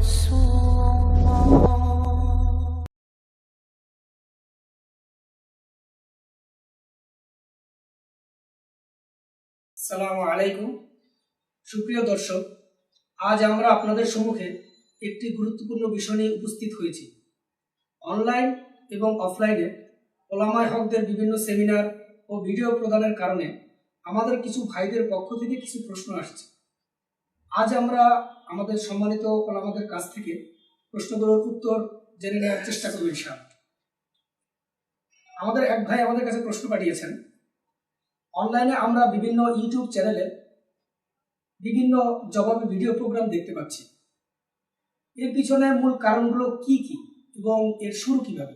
আসসালামু আলাইকুম। সুপ্রিয় দর্শক, আজ আমরা আপনাদের সম্মুখে একটি গুরুত্বপূর্ণ বিষয় নিয়ে উপস্থিত হয়েছি। অনলাইন এবং অফলাইনে ওলামায়ে হকদের বিভিন্ন সেমিনার ও ভিডিও প্রদানের কারণে আমাদের কিছু ভাইদের পক্ষ থেকে কিছু প্রশ্ন আসছে। আজ আমরা আমাদের সম্মানিত ওলামাদের কাছ থেকে প্রশ্নগুলোর উত্তর জেনে নেওয়ার চেষ্টা করব ইনশাআল্লাহ। আমাদের এক ভাই আমাদের কাছে প্রশ্ন পাঠিয়েছেন, অনলাইনে আমরা বিভিন্ন ইউটিউব চ্যানেলে বিভিন্ন জবাবি ভিডিও প্রোগ্রাম দেখতে পাচ্ছি। এর পিছনে মূল কারণগুলো কি কি এবং এর শুরু কিভাবে?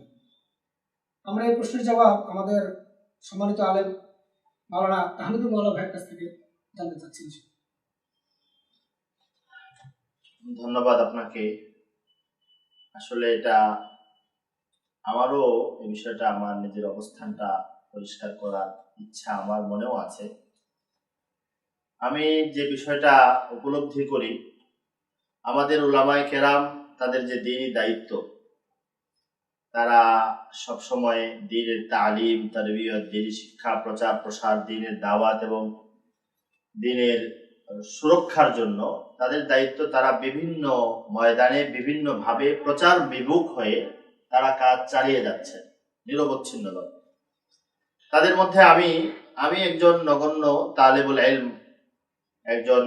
আমরা এই প্রশ্নের জবাব আমাদের সম্মানিত আলেম মাওলানা তাহমিদুল মাওলা ভাইয়ের কাছ থেকে জানতে চাচ্ছি। ধন্যবাদ আপনাকে। আসলে এটা আমারও এই বিষয়টা, আমার নিজের অবস্থানটা পরিষ্কার করার ইচ্ছা আমার মনেও আছে। আমি যে বিষয়টা উপলব্ধি করি, আমাদের উলামায়ে কেরাম তাদের যে দ্বীনি দায়িত্ব, তারা সবসময় দ্বীনের তালিম, তারবিয়ত, দ্বীনি শিক্ষা, প্রচার প্রসার, দ্বীনের দাওয়াত এবং দ্বীনের সুরক্ষার জন্য তাদের দায়িত্ব। তারা বিভিন্ন ময়দানে বিভিন্নভাবে প্রচার বিমুখ হয়ে তারা কাজ চালিয়ে যাচ্ছে নিরবচ্ছিন্নভাবে। তাদের মধ্যে আমি একজন নগণ্য তালেবুল ইলম, একজন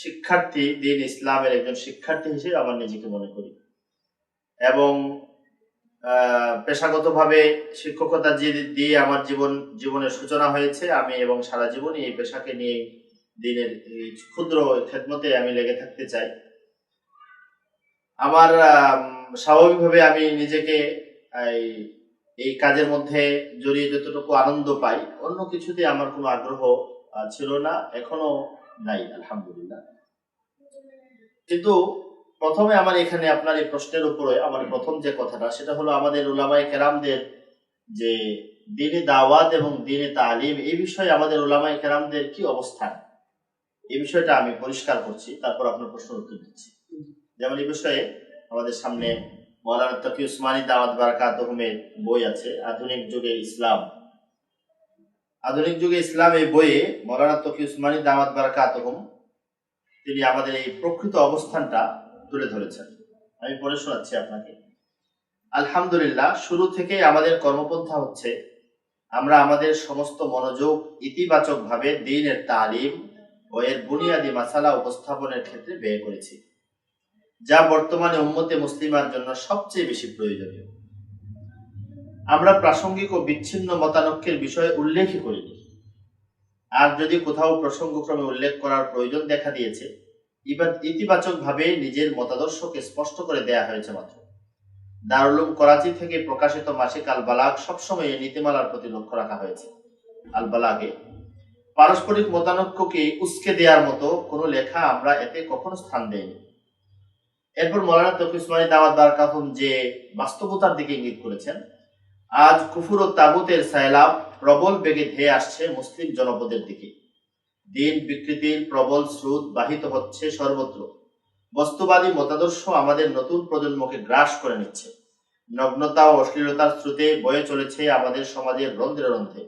শিক্ষার্থী, দ্বীন ইসলামের একজন শিক্ষার্থী হিসেবে আমার নিজেকে মনে করি। এবং পেশাগতভাবে শিক্ষকতা দিয়ে আমার জীবনের সূচনা হয়েছে। আমি এবং সারা জীবনই এই পেশাকে নিয়ে দ্বীনের ক্ষুদ্র খেদমতে আমি লেগে থাকতে চাই। আমার স্বাভাবিকভাবে আমি নিজেকে এই কাজের মধ্যে জড়িয়ে যতটুকু আনন্দ পাই, অন্য কিছুতে আমার কোনো আগ্রহ ছিল না, এখনো নাই, আলহামদুলিল্লাহ। কিন্তু প্রথমে আমার এখানে আপনার এই প্রশ্নের উপরে আমার প্রথম যে কথাটা, সেটা হলো আমাদের উলামায়ে কেরামদের যে দ্বীনি দাওয়াত এবং দ্বীনি তালিম, এই বিষয়ে আমাদের উলামায়ে কেরামদের কি অবস্থান, এই বিষয়টা আমি পরিষ্কার করছি, তারপর আপনার প্রশ্ন উত্তর দিচ্ছি। যেমন এই বিষয়ে আমাদের সামনে মাওলানা তকি উসমানী দাওয়াত বারাকাতুহুমের বই আছে, আধুনিক যুগে ইসলাম। আধুনিক যুগে ইসলাম এই বইয়ে মাওলানা তকি উসমানী দাওয়াত বারাকাতুহুম তিনি আমাদের এই প্রকৃত অবস্থানটা তুলে ধরেছেন। আমি পড়ে শোনাচ্ছি আপনাকে। আলহামদুলিল্লাহ, শুরু থেকে আমাদের কর্মপন্থা হচ্ছে আমরা আমাদের সমস্ত মনোযোগ ইতিবাচকভাবে দ্বীনের তালিম ও এর বুনিয়াদী মাসালা উপস্থাপনের ক্ষেত্রে ব্যয় করেছি, যা বর্তমানে উম্মতে মুসলিমার জন্য সবচেয়ে বেশি প্রয়োজনীয়। আমরা প্রাসঙ্গিক ও বিচ্ছিন্ন মতানৈক্যের বিষয়ে উল্লেখই করিনি। আর যদি কোথাও প্রসঙ্গক্রমে উল্লেখ করার প্রয়োজন দেখা দিয়েছে, ইতিবাচকভাবে নিজের মতাদর্শকে স্পষ্ট করে দেয়া হয়েছে মাত্র। দারুল উলুম করাচি থেকে প্রকাশিত মাসিক আল বালাগ সবসময় এই নীতিমালার প্রতি লক্ষ্য রাখা হয়েছে। আল বালাগে পারস্পরিক মতানৈক্যকে উস্কে দেওয়ার মতো কোনো লেখা আমরা এতে কখনো স্থান দেইনি। এরপর মাওলানা তকি উসমানী দাওয়াত বারাকাতুহুম যে বাস্তবতার দিকে ইঙ্গিত করেছেন, আজ কুফর ও তাগুতের সায়লাব প্রবল বেগে ধেয়ে আসছে মুসলিম জনপদের দিকে। দ্বীন বিকৃতির প্রবল স্রোত বাহিত হচ্ছে সর্বত্র। বস্তুবাদী মতাদর্শ আমাদের নতুন প্রজন্মকে গ্রাস করে নিচ্ছে। নগ্নতা ও অশ্লীলতার স্রোতে বয়ে চলেছে আমাদের সমাজের রন্ধ্রে রন্ধ্রে।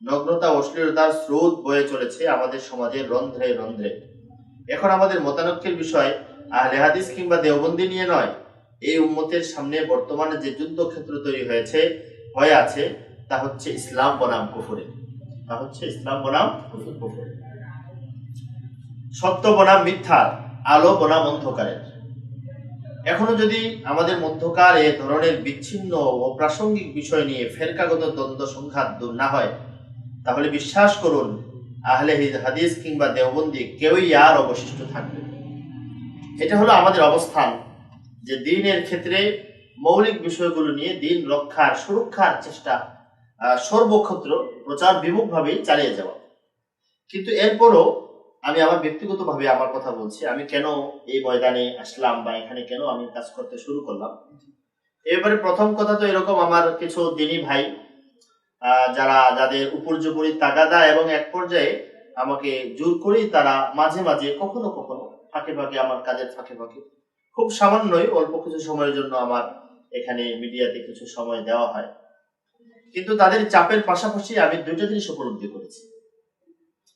নগ্নতা ও অশ্লীলতার স্রোত বয়ে চলেছে আমাদের সমাজের রন্ধ্রে রন্ধ্রে। এখন আমাদের মতানৈক্যের বিষয় আহলে হাদিস কিংবা দেওবন্দি নিয়ে নয়। এই উম্মতের সামনে বর্তমানে যে যুদ্ধক্ষেত্র তৈরি হয়ে আছে, তা হচ্ছে ইসলাম বনাম কুফরে। সত্য বনাম মিথ্যার, আলো বনাম অন্ধকারের। এখনো যদি আমাদের মধ্যকার এ ধরনের বিচ্ছিন্ন ও প্রাসঙ্গিক বিষয় নিয়ে ফেরকাগত দ্বন্দ্ব সংঘাত দূর না হয়, তাহলে বিশ্বাস করুন, আহলে হাদিস কিংবা দেওবন্দি কেউই আর অবশিষ্ট থাকবে। এটা হলো আমাদের অবস্থান, যে দ্বীনের ক্ষেত্রে মৌলিক বিষয়গুলো নিয়ে দ্বীন রক্ষার, সুরক্ষার চেষ্টা সর্বক্ষেত্র প্রচার বিমুখভাবেই চালিয়ে যাওয়া। কিন্তু এরপরও আমি আমার ব্যক্তিগতভাবে আমার কথা বলছি, আমি কেন এই ময়দানে আসলাম বা এখানে কেন আমি কাজ করতে শুরু করলাম। এবারে প্রথম কথা তো এরকম, আমার কিছু দ্বীনি ভাই যাদের উপর্যুপরি তাগাদা এবং এক পর্যায়ে আমাকে জোর করেই তারা মাঝে মাঝে কখনো কখনো ফাঁকে ফাঁকে, আমার কাজের ফাঁকে ফাঁকে খুব সামান্যই, অল্প কিছু সময়ের জন্য আমার এখানে মিডিয়াতে কিছু সময় দেওয়া হয়, কিন্তু তাদের চাপের পাশাপাশি আমি দুইটা জিনিস উপলব্ধি করেছি।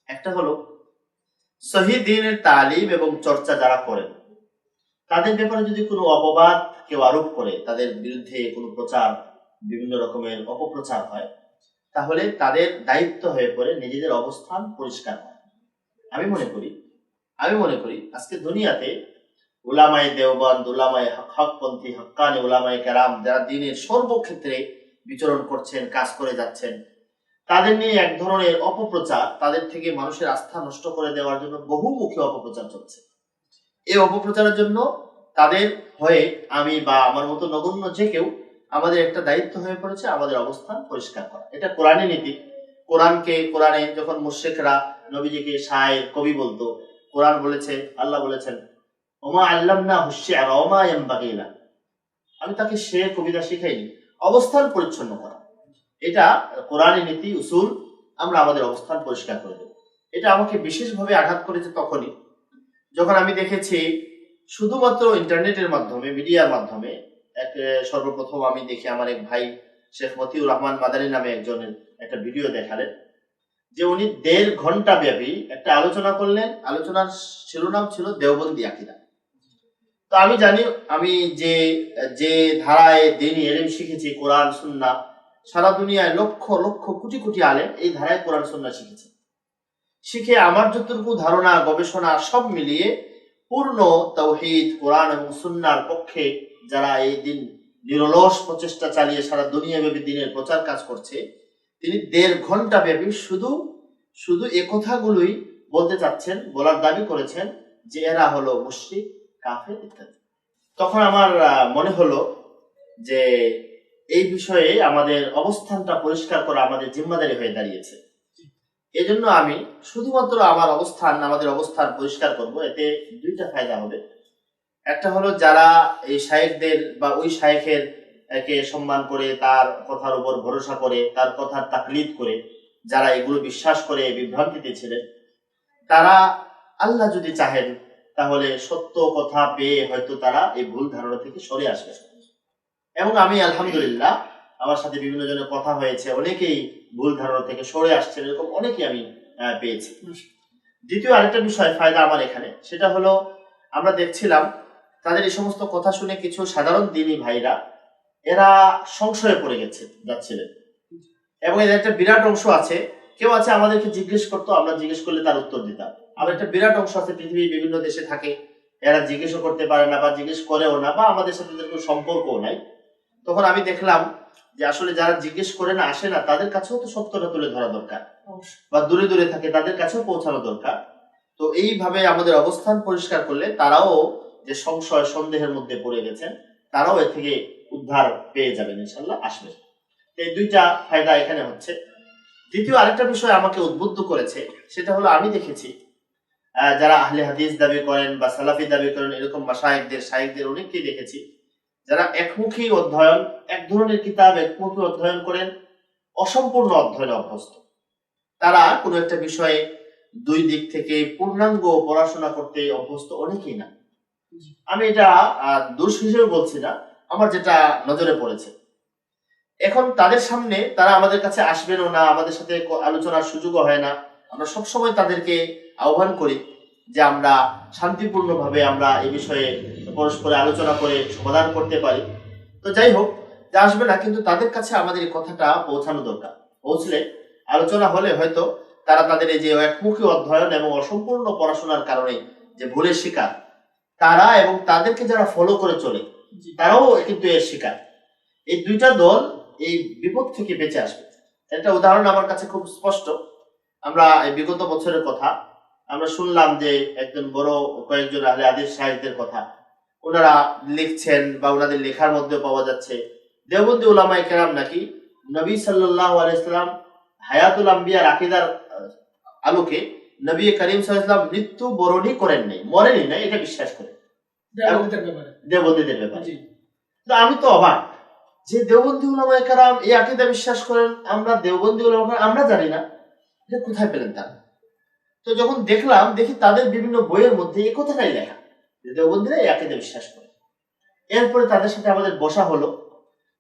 একটা হলো সহিহ দ্বীনের তালিম এবং চর্চা যারা করেন তাদের ব্যাপারে যদি কোনো অপবাদ কেউ আরোপ করে, তাদের বিরুদ্ধে কোনো প্রচার, বিভিন্ন রকমের অপপ্রচার হয়, তাহলে তাদের দায়িত্ব হয়ে পড়ে নিজেদের অবস্থান পরিষ্কার করা। আমি মনে করি আজকে দুনিয়াতে উলামায়ে দেওবন্দ, উলামায়ে হকপন্থী, হক্কানি উলামায়ে কেরাম যারা দ্বীনের সর্বক্ষেত্রে বিচরণ করছেন, কাজ করে যাচ্ছেন, তাদের নিয়ে এক ধরনের অপপ্রচার, তাদের থেকে মানুষের আস্থা নষ্ট করে দেওয়ার জন্য বহুমুখী অপপ্রচার চলছে। এই অপপ্রচারের জন্য তাদের হয়ে আমি বা আমার মতো নগণ্য যে কেউ, আমাদের একটা দায়িত্ব হয়ে পড়েছে আমাদের অবস্থান পরিষ্কার করা। এটা কোরআনের নীতি। কোরআনে যখন মুশরিকরা নবীজিকে শায়ের, কবি বলতো, কোরআন বলেছে, আল্লাহ বলেছেন, ওমা আল্লামনাহু শি'রা ওমা ইয়ানবাগি লা, আমি তাকে শের, কবিতা শিখাইনি। অবস্থান পরিচ্ছন্ন করা, এটা কোরআনের নীতি, উসুল। আমরা আমাদের অবস্থান পরিষ্কার করে দেব। এটা আমাকে বিশেষভাবে আঘাত করেছে তখনই যখন আমি দেখেছি শুধুমাত্র ইন্টারনেটের মাধ্যমে, মিডিয়ার মাধ্যমে, সর্বপ্রথম আমি দেখি আমার এক ভাই শেখ মতিউর রহমান মাদানী নামে একজনের একটা ভিডিও দেখালেন, যে উনি 1.5 ঘন্টা ব্যাপী একটা আলোচনা করলেন। আলোচনার শিরোনাম ছিল দেওবন্দি আকীদা। তো আমি জানি, আমি যে ধারায় দ্বীনি ইলম শিখেছি, কোরআন সুন্নাহ, সারা দুনিয়ায় লক্ষ লক্ষ কোটি কোটি আলেম এই ধারায় কোরআন সুন্নাহ শিখেছে। শিখে আমার যতটুকু ধারণা, গবেষণা সব মিলিয়ে পূর্ণ তাওহীদ, কোরআন এবং সুন্নাহর পক্ষে যারা এই দিন নিরলস প্রচেষ্টা চালিয়ে সারা দুনিয়াব্যাপী দ্বীনের প্রচার কাজ করছে, তিনি 1.5 ঘন্টা ব্যাপী শুধু এ কথাগুলোই বলতে চাচ্ছেন, বলার দাবি করেছেন যে এরা হলো মুশরিক, কাফের ইত্যাদি। তখন আমার মনে হলো যে এই বিষয়ে আমাদের অবস্থানটা পরিষ্কার করা আমাদের জিম্মাদারি হয়ে দাঁড়িয়েছে। এজন্য আমি শুধুমাত্র আমাদের অবস্থান পরিষ্কার করব। এতে দুইটা ফায়দা হবে। একটা হলো যারা এই শায়েখদের বা ওই শায়েখের কে সম্মান করে, তার কথার উপর ভরসা করে, তার কথার তাকলিদ করে যারা এগুলো বিশ্বাস করে বিভ্রান্তিতে ছিলেন, তারা আল্লাহ যদি চাহেন তাহলে সত্য কথা পেয়ে হয়তো তারা এই ভুল ধারণা থেকে সরে আসবে। এবং আমি আলহামদুলিল্লাহ, আমার সাথে বিভিন্ন জনের কথা হয়েছে, অনেকেই ভুল ধারণা থেকে সরে আসছেন, এরকম অনেকেই আমি পেয়েছি। দ্বিতীয় আরেকটা বিষয় ফায়দা আমার এখানে, সেটা হলো আমরা দেখছিলাম তাদের এই সমস্ত কথা শুনে কিছু সাধারণ দ্বীনি ভাইরা এরা সংশয়ে পড়ে যাচ্ছিলেন। এবং এদের একটা বিরাট অংশ আছে, কেউ আছে আমাদেরকে জিজ্ঞেস করতো, আমরা জিজ্ঞেস করলে তার উত্তর দিতাম। আবার একটা বিরাট অংশ আছে পৃথিবীর বিভিন্ন দেশে থাকে, এরা জিজ্ঞেসও করতে পারে না বা জিজ্ঞেস করেও না, বা আমাদের সাথে কোনো সম্পর্কও নাই। তখন আমি দেখলাম যে আসলে যারা জিজ্ঞেস করে না, আসে না, তাদের কাছেও তো সত্যটা তুলে ধরা দরকার, বা দূরে দূরে থাকে তাদের কাছেও পৌঁছানো দরকার। তো এইভাবে আমাদের অবস্থান পরিষ্কার করলে তারাও যে সংশয় সন্দেহের মধ্যে পড়ে গেছেন, তারাও এ থেকে উদ্ধার পেয়ে যাবেন, ইনশাল্লাহ আসবে। এই দুইটা ফায়দা এখানে হচ্ছে। দ্বিতীয় আরেকটা বিষয় আমাকে উদ্বুদ্ধ করেছে, সেটা হলো আমি দেখেছি যারা আহলে হাদিস দাবি করেন বা সালাফি দাবি করেন, এরকম শায়েখদের অনেককেই দেখেছি যারা একমুখী অধ্যয়ন, এক ধরনের কিতাব একমুখী অধ্যয়ন করেন, অসম্পূর্ণ অধ্যয়নে অভ্যস্ত। তারা কোনো একটা বিষয়ে 2 দিক থেকে পূর্ণাঙ্গ পড়াশোনা করতে অভ্যস্ত অনেকেই না। আমি এটা দোষ হিসেবে বলছি না, আমার যেটা নজরে পড়েছে। এখন তাদের সামনে তারা আমাদের কাছে আসবেনও না, আমাদের সাথে আলোচনার সুযোগও হয় না। আমরা সবসময় তাদেরকে আহ্বান করি যে আমরা শান্তিপূর্ণভাবে আমরা এই বিষয়ে পরস্পরে আলোচনা করে সমাধান করতে পারি। তো যাই হোক, যা আসবে না, কিন্তু তাদের কাছে আমাদের এই কথাটা পৌঁছানো দরকার। পৌঁছলে, আলোচনা হলে হয়তো তারা তাদের এই যে একমুখী অধ্যয়ন এবং অসম্পূর্ণ পড়াশোনার কারণে যে ভুলের শিকার, তারা এবং তাদেরকে যারা ফলো করে চলে, তারাও কিন্তু এর শিকার। এই দুইটা দল এই বিপদ থেকে বেঁচে আসবে। একটা উদাহরণ আমার কাছে খুব স্পষ্ট। আমরা এই বিগত বছরের কথা আমরা শুনলাম যে একজন বড় কয়েকজন আহলে হাদিস শায়েখদের কথা ওনারা লিখছেন, বা ওনাদের লেখার মধ্যে পাওয়া যাচ্ছে দেওবন্দি উলামায়ে কেরাম নাকি নবী সাল্লাল্লাহু আলাইহি ওয়াসাল্লাম হায়াতুল আম্বিয়ার আকীদার আলোকে নবী করিম সাল্লাল্লাহু আলাইহি ওয়াসাল্লাম মৃত্যু বরণই করেন নাই, মরেনি নাই, এটা বিশ্বাস করে দেওবন্দীদের ব্যাপারে। তো আমি তো অবাক যে দেওবন্দি উলামায়ে কেরাম এই আকীদা বিশ্বাস করেন, আমরা দেওবন্দি উলামায়ে কেরাম আমরা জানি না, এটা কোথায় পেলেন তারা? তো যখন দেখি তাদের বিভিন্ন বইয়ের মধ্যে এই কথাটাই লেখা যে দেওবন্দীরা এই আকীদা বিশ্বাস করে। এরপরে তাদের সাথে আমাদের বসা হলো।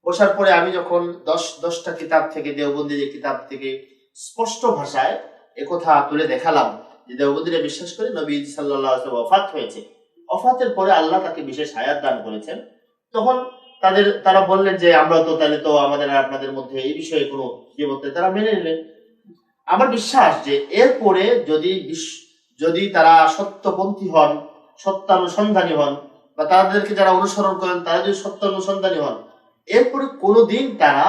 বসার পরে আমি যখন 10টা কিতাব থেকে, দেওবন্দি যে কিতাব থেকে স্পষ্ট ভাষায় একথা তুলে দেখালাম যে দেওবন্দিরা বিশ্বাস করে নবী সাল্লাল্লাহু আলাইহি ওয়াসাল্লাম ওয়াফাত হয়েছে, ওয়াফাতের পরে আল্লাহ তাকে বিশেষ হায়াত দান করেছেন, তখন তারা বললেন যে আমরা তো তাহলে তো আমাদের আর আপনাদের মধ্যে এই বিষয়ে কোনো বিপত্তি, তারা মেনে নিলেন। আমার বিশ্বাস যে এরপরে যদি তারা সত্যপন্থী হন, সত্যানুসন্ধানী হন, বা তাদেরকে যারা অনুসরণ করেন তারা যদি সত্যানুসন্ধানী হন, এরপরে কোনোদিন তারা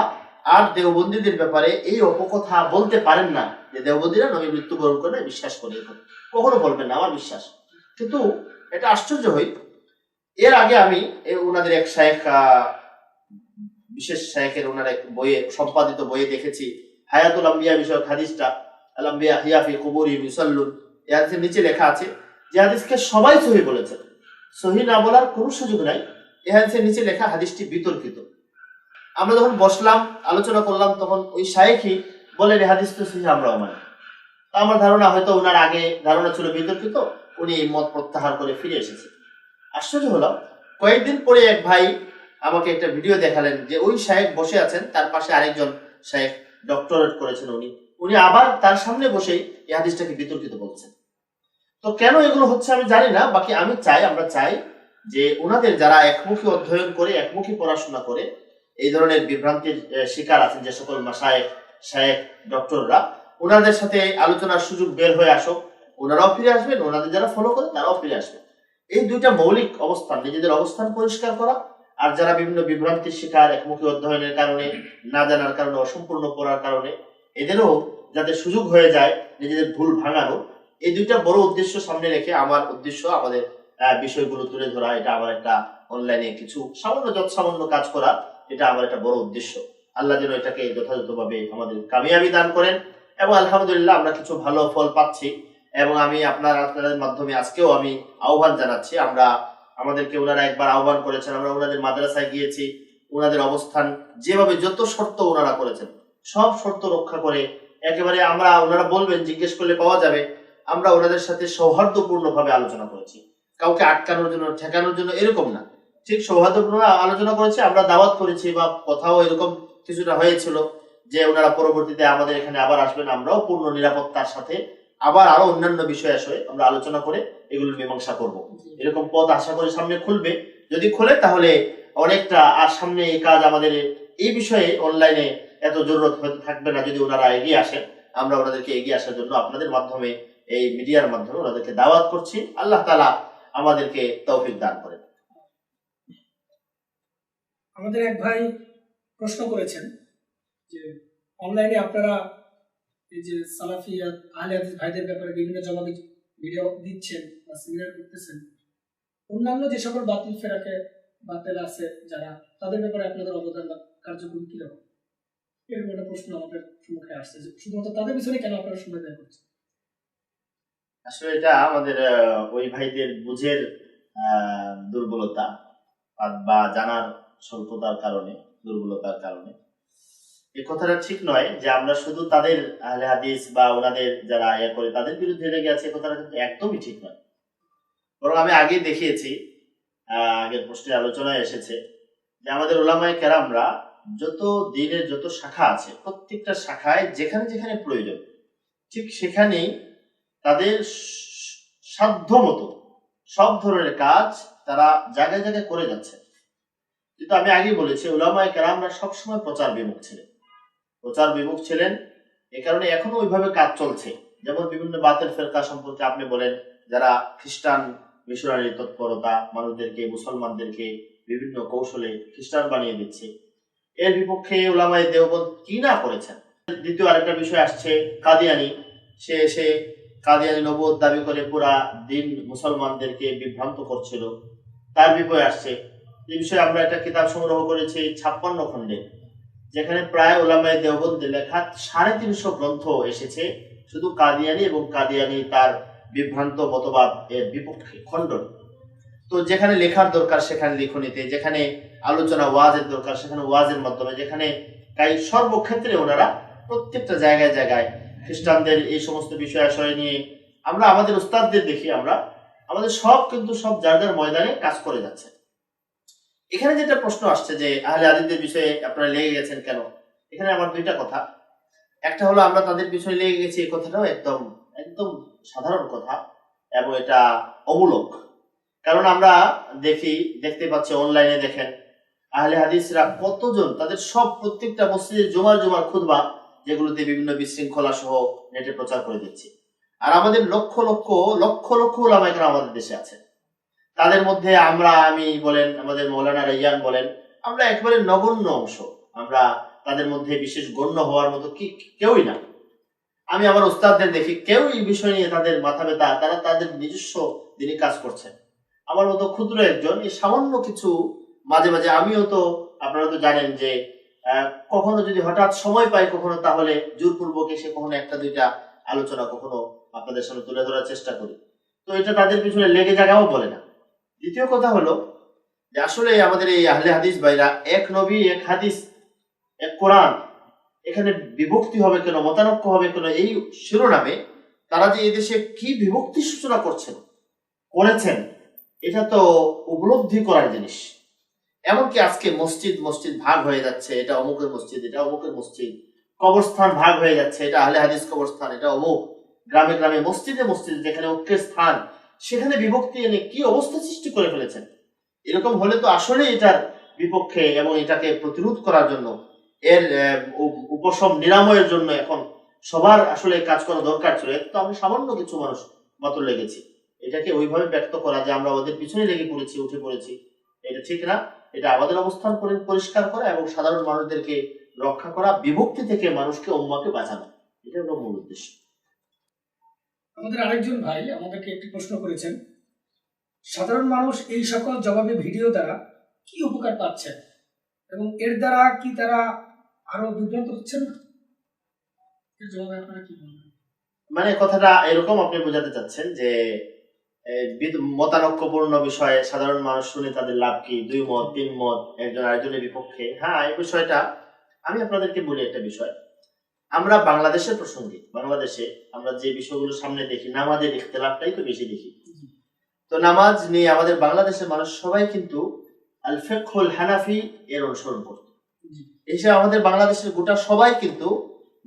আর দেওবন্দীদের ব্যাপারে এই অপকথা বলতে পারেন না যে দেওবন্দীরা নবী মৃত্যুবরণ করে বিশ্বাস করে, কখনো বলবেন না, আমার বিশ্বাস। কিন্তু এটা আশ্চর্য হই, এর আগে আমি ওনাদের এক শায়েখ, বিশেষ শায়েখের ওনার এক বইয়ে, সম্পাদিত বইয়ে দেখেছি হায়াতুল আম্বিয়া বিষয়ক হাদিসটা, আল আম্বিয়া হিয়া ফি কুবুরিহিম ইউসাল্লুন, এই হাদিসের নিচে লেখা আছে যে হাদিসকে সবাই সহি বলেছেন, সহি না বলার কোনো সুযোগ নাই। এই হাদিসের নিচে লেখা হাদিসটি বিতর্কিত। আমরা যখন বসলাম আলোচনা করলাম তখন ওই শায়েখই বলেন এই হাদিস তো সহি, আমরাও মানি। আমার ধারণা হয়তো ওনার আগে ধারণা ছিল বিতর্কিত, উনি এই মত প্রত্যাহার করে ফিরে এসেছে। আশ্চর্য হলাম, কয়েকদিন পরে এক ভাই আমাকে একটা ভিডিও দেখালেন যে ওই শায়েখ বসে আছেন, তার পাশে আরেকজন শায়েখ ডক্টরেট করেছেন, উনি আবার তার সামনে বসেই এই হাদিসটাকে বিতর্কিত বলছেন। তো কেন এগুলো হচ্ছে আমি জানি না, বাকি আমরা চাই যে ওনাদের যারা একমুখী অধ্যয়ন করে, একমুখী পড়াশোনা করে এই ধরনের বিভ্রান্তির শিকার আছেন যে সকল মাশায়েখ, শায়েখ, ডক্টররা, ওনাদের সাথে আলোচনার সুযোগ বের হয়ে আসুক, ওনারাও ফিরে আসবেন, ওনাদের যারা ফলো করে তারাও ফিরে আসবেন। এই দুইটা মৌলিক অবস্থান, নিজেদের অবস্থান পরিষ্কার করা, আর যারা বিভিন্ন বিভ্রান্তির শিকার, একমুখী অধ্যয়নের কারণে, না জানার কারণে, অসম্পূর্ণ পড়ার কারণে এদেরও যাতে সুযোগ হয়ে যায় নিজেদের ভুল ভাঙানো, এই দুইটা বড় উদ্দেশ্য সামনে রেখে আমার উদ্দেশ্য আমাদের বিষয়গুলো তুলে ধরা, এটা আমার একটা অনলাইনে কিছু সামান্য কাজ করা, এটা আমার একটা বড় উদ্দেশ্য। আল্লাহ যেন এটাকে যথাযথভাবে আমাদের কামিয়াবি দান করেন, এবং আলহামদুলিল্লাহ আমরা কিছু ভালো ফল পাচ্ছি। এবং আমি আপনাদের মাধ্যমে আজকেও আমি আহ্বান জানাচ্ছি, আমাদেরকে ওনারা একবার আহ্বান করেছেন, আমরা ওনাদের মাদ্রাসায় গিয়েছি, ওনাদের অবস্থান যেভাবে যত শর্ত ওনারা করেছেন সব শর্ত রক্ষা করে একেবারে ওনারা বলবেন, জিজ্ঞেস করলে পাওয়া যাবে, আমরা ওনাদের সাথে সৌহার্দ্যপূর্ণ ভাবে আলোচনা করেছি, কাউকে আটকানোর জন্য, ঠেকানোর জন্য এরকম না, ঠিক সৌহার্দ্যপূর্ণ আলোচনা করেছি। আমরা দাওয়াত করেছি বা কথাও এরকম কিছুটা হয়েছিল যে ওনারা পরবর্তীতে আমাদের এখানে আবার আসবেন, আমরাও পূর্ণ নিরাপত্তার সাথে আবার আরো অন্যান্য বিষয় আসলে আমরা আলোচনা করে এগুলোর মীমাংসা করব। এরকম পথ আশা করি সামনে খুলবে, যদি খুলে তাহলে অনেকটা আর সামনে এই কাজ আমাদের এই বিষয়ে অনলাইনে এত জরুরত হতে থাকবে না। যদি ওনারা এগিয়ে আসেন, আমরা ওনাদেরকে এগিয়ে আসার জন্য আপনাদের মাধ্যমে, এই মিডিয়ার মাধ্যমে ওনাদেরকে দাওয়াত করছি। আল্লাহ তাআলা আমাদেরকে তৌফিক দান করেন। আমাদের এক ভাই প্রশ্ন করেছেন যে অনলাইনে আপনারা এই যে সালাফি আহলে হাদিস ভাইদের ব্যাপারে বিভিন্ন জবাবি ভিডিও দিচ্ছেন বা সেমিনার করতেছেন, অন্যান্য যে সকল বাতিল আছে যারা, তাদের ব্যাপারে আপনাদের অবদান বা কার্যক্রম কিরকম, এরকম একটা প্রশ্ন আমাদের সম্মুখে আসছে যে শুধুমাত্র তাদের পিছনে কেন আপনারা সময় ব্যয় করছেন। আসলে এটা আমাদের ওই ভাইদের বুঝের দুর্বলতা বা জানার স্বল্পতার কারণে, দুর্বলতার কারণে এই কথাটা ঠিক নয় যে আমরা শুধু তাদের আহলে হাদিস বা ওনাদের যারা ইয়া করে তাদের বিরুদ্ধে লেগে আছে, কথাটা কিন্তু একদমই ঠিক নয়। বরং আমি আগেই দেখিয়েছি, আগের প্রশ্নের আলোচনায় এসেছে যে আমাদের উলামায়ে কেরামরা যত দ্বীনের যত শাখা আছে, প্রত্যেকটা শাখায় যেখানে যেখানে প্রয়োজন ঠিক সেখানেই তাদের সাধ্য মতো সব ধরনের কাজ তারা জায়গায় জায়গায় করে যাচ্ছে। কিন্তু আমি আগেই বলেছি উলামায়ে কেরামরা সবসময় প্রচার বিমুখ ছিলেন, এ কারণে এখনো ওইভাবে কাজ চলছে। যেমন বিভিন্ন বাতিল ফেরকা সম্পর্কে আপনি বলেন, যারা খ্রিস্টান মিশনারি তৎপরতা, মানুষদেরকে, মুসলমানদেরকে বিভিন্ন কৌশলে খ্রিস্টান বানিয়ে দিচ্ছে, এর বিপক্ষে উলামায়ে দেওবন্দ কি না করেছেন। দ্বিতীয় আরেকটা বিষয় আসছে কাদিয়ানি, সে এসে কাদিয়ানি নবুয়ত দাবি করে পুরা দিন মুসলমানদেরকে বিভ্রান্ত করছিল, তার বিপক্ষে আসছে। এই বিষয়ে আমরা একটা কিতাব সংগ্রহ করেছি 56 খণ্ডে, যেখানে প্রায় উলামায়ে দেওবন্দের লেখা 350 গ্রন্থ এসেছে শুধু কাদিয়ানি এবং কাদিয়ানি তার বিভ্রান্ত মতবাদ এর বিপক্ষে খণ্ডন। তো যেখানে লেখার দরকার সেখানে লিখনিতে, যেখানে আলোচনা ওয়াজের দরকার সেখানে ওয়াজের মাধ্যমে, যেখানে তাই সর্বক্ষেত্রে ওনারা প্রত্যেকটা জায়গায় জায়গায় খ্রিস্টানদের এই সমস্ত বিষয় আশয় নিয়ে আমরা আমাদের উস্তাদদের দেখি, আমাদের সব কিন্তু সব যার যার ময়দানে কাজ করে যাচ্ছে। এখানে যেটা প্রশ্ন আসছে যে আহলে হাদিসদের বিষয়ে আপনারা লেগে গেছেন কেন, এখানে আমার দুইটা কথা। একটা হলো আমরা তাদের বিষয়ে লেগে গেছি, এই কথাটাও একদম একদম সাধারণ কথা এবং এটা অমূলক। কারণ আমরা দেখতে পাচ্ছি, অনলাইনে দেখেন আহলে হাদিসরা কতজন তাদের সব প্রত্যেকটা মসজিদে জুমার খুতবা, যেগুলোতে বিভিন্ন বিশৃঙ্খলা সহ নেটে প্রচার করে দিচ্ছে। আর আমাদের লক্ষ লক্ষ লক্ষ লক্ষ ওলামা কেরাম আমাদের দেশে আছে। তাদের মধ্যে আমি বলেন, আমাদের মৌলানা রাইয়ান বলেন, আমরা একেবারে নগণ্য অংশ। আমরা তাদের মধ্যে বিশেষ গণ্য হওয়ার মতো কেউই না। আমি আমার উস্তাদদের দেখি, কেউ এই বিষয় নিয়ে তাদের মাথা ব্যথা, তারা তাদের নিজস্ব দিনই কাজ করছেন। আমার মতো ক্ষুদ্র একজন এই সামান্য কিছু মাঝে মাঝে, আমিও তো আপনারা তো জানেন যে কখনো যদি হঠাৎ সময় পাই কখনো, তাহলে জোরপূর্বক এসে কখনো একটা দুইটা আলোচনা কখনো আপনাদের সামনে তুলে ধরার চেষ্টা করি। তো এটা তাদের পিছনে লেগে জায়গাও বলে না। দ্বিতীয় কথা হলো যে আসলে আমাদের এই আহলে হাদিস ভাইরা, এক নবী এক হাদিস এক কোরআন, এখানে বিভক্তি হবে কেন, মতানক্য হবে কেন, এই শিরোনামে তারা যে এদেশে কি বিভক্তি সূচনা করেছেন, এটা তো উপলব্ধি করার জিনিস। এমনকি আজকে মসজিদ ভাগ হয়ে যাচ্ছে, এটা অমুকের মসজিদ, এটা অমুকের মসজিদ। কবরস্থান ভাগ হয়ে যাচ্ছে, এটা আহলে হাদিস কবরস্থান, এটা অমুক। গ্রামে গ্রামে মসজিদে যেখানে ঐক্যের স্থান, সেখানে বিভক্তি এনে কি অবস্থা সৃষ্টি করে ফেলেছেন। এরকম হলে তো আসলে এটার বিপক্ষে এবং এটাকে প্রতিরোধ করার জন্য, এর উপশম নিরাময়ের জন্য এখন সবার আসলে কাজ করা দরকার ছিল। তো আমরা সামান্য কিছু মানুষ মাত্র লেগেছি। এটাকে ওইভাবে ব্যক্ত করা যে আমরা ওদের পিছনে লেগে পড়েছি, উঠে পড়েছি, এটা ঠিক না। এটা আমাদের অবস্থান পরিষ্কার করা এবং সাধারণ মানুষদেরকে রক্ষা করা, বিভক্তি থেকে মানুষকে উম্মাকে বাঁচানো, এটা হলো মূল উদ্দেশ্য। আমাদের আরেকজন ভাই আমাদেরকে একটি প্রশ্ন করেছেন, সাধারণ মানুষ এই সকল জবাবে ভিডিও দ্বারা কি উপকার পাচ্ছেন এবং এর দ্বারা কি তারা আরো বিভ্রান্ত হচ্ছেন না? এর জবাবে আপনারা কি বলবেন? মানে কথাটা এরকম আপনি বোঝাতে চাচ্ছেন যে মতানক্যপূর্ণ বিষয়ে সাধারণ মানুষ শুনে তাদের লাভ কি, দুই মত তিন মত, একজন আরেকজনের বিপক্ষে। হ্যাঁ, এই বিষয়টা আমি আপনাদেরকে বলি একটা বিষয়। আমরা বাংলাদেশের প্রসঙ্গে, বাংলাদেশে আমরা যে বিষয়গুলো সামনে দেখি, নামাজের ইখতিলাফটাই তো বেশি দেখি। তো নামাজ নিয়ে আমাদের বাংলাদেশের মানুষ সবাই কিন্তু আল ফিকহুল হানাফি এর অনুসরণ করত। এসে আমাদের বাংলাদেশের গোটা সবাই কিন্তু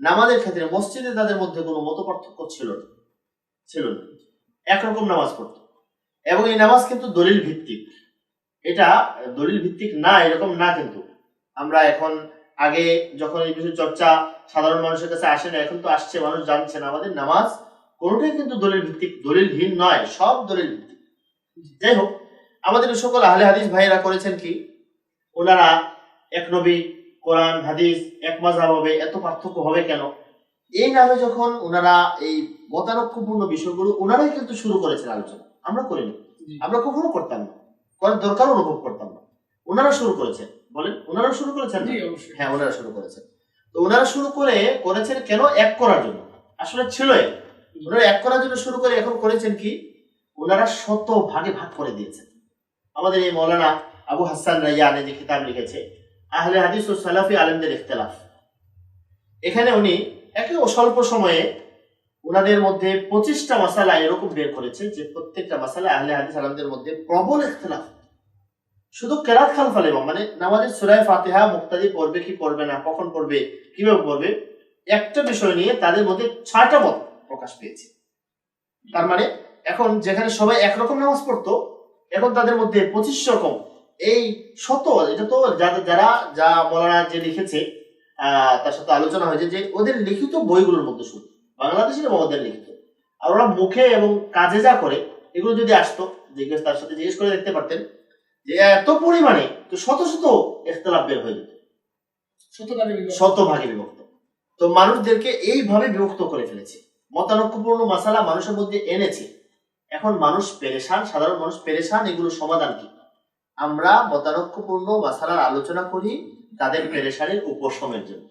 নামাজের ক্ষেত্রে মসজিদে তাদের মধ্যে কোনো মত পার্থক্য ছিল না, একরকম নামাজ পড়ত। এবং এই নামাজ কিন্তু দলিল ভিত্তিক। এটা দলিল ভিত্তিক না এরকম না, কিন্তু আমরা এখন, আগে যখন এই বিষয়ে চর্চা সাধারণ মানুষের কাছে আসে না, এখন তো আসছে, মানুষ জানছে না আমাদের নামাজ কোনোটাই কিন্তু দলিল ভিত্তিক, দলিলহীন নয়, সব দলিল ভিত্তিক। যাই হোক, আমাদের সকল আহলে হাদিস ভাইয়েরা করেছেন কি, ওনারা এক নবী, কোরআন, হাদিস, এক মাযহাব হবে, এত পার্থক্য হবে কেন, এই নামে যখন ওনারা এই মতানক্যপূর্ণ বিষয়গুলো ওনারাই কিন্তু শুরু করেছেন আলোচনা, আমরা করিনি, আমরা কখনো করতাম না, করার দরকার অনুভব করতাম না। ওনারা শুরু করেছেন, বলেন ওনারা শুরু করেছেন? হ্যাঁ, ওনারা শুরু করেছেন। তো ওনারা শুরু করেছেন কেন? এক করার জন্য। আসলে ছিল ওনারা এক করার জন্য শুরু করে, এখন করেছেন কি, ওনারা শত ভাগে ভাগ করে দিয়েছেন। আমাদের এই মৌলানা আবু হাসান রাইয়ানে যে কিতাব লিখেছে আহলে হাদিস ও সালাফি আলেমদের ইখতিলাফ, এখানে উনি একে স্বল্প সময়ে ওনাদের মধ্যে 25টা মাসালা এরকম বের করেছে যে প্রত্যেকটা মাসালা আহলে হাদিস আলেমদের মধ্যে প্রবল ইখতিলাফ। শুধু কেরাত খালফাল ইমাম, মানে নামাজের সূরা ফাতিহা মুক্তাদি পড়বে কি পড়বে না, কখন পড়বে, কিভাবে পড়বে, একটা বিষয় নিয়ে তাদের মধ্যে 6টা মত প্রকাশ পেয়েছে। তার মানে এখন যেখানে সবাই একরকম নামাজ পড়তো, এখন তাদের মধ্যে 25 রকম, এই শত, এটা তো যা মৌলানা যে লিখেছে তার সাথে আলোচনা হয়েছে যে ওদের লিখিত বইগুলোর মধ্যে শুধু বাংলাদেশের এবং ওদের লিখিত, আর ওরা মুখে এবং কাজে যা করে, এগুলো যদি আসতো তার সাথে জিজ্ঞেস করে দেখতে পারতেন যে এত পরিমাণে তো শত শত ইখতিলাফ বের হয়ে যেত, শত ভাগে বিভক্ত। তো মানুষদেরকে এইভাবে বিভক্ত করে ফেলেছে, মতানক্যপূর্ণ মাসালা মানুষের মধ্যে এনেছে। এখন মানুষ পেরেশান, সাধারণ মানুষ পেরেশান, এগুলো সমাধান কি? আমরা মতানক্যপূর্ণ মাসালার আলোচনা করি তাদের পেরেশানির উপশমের জন্য,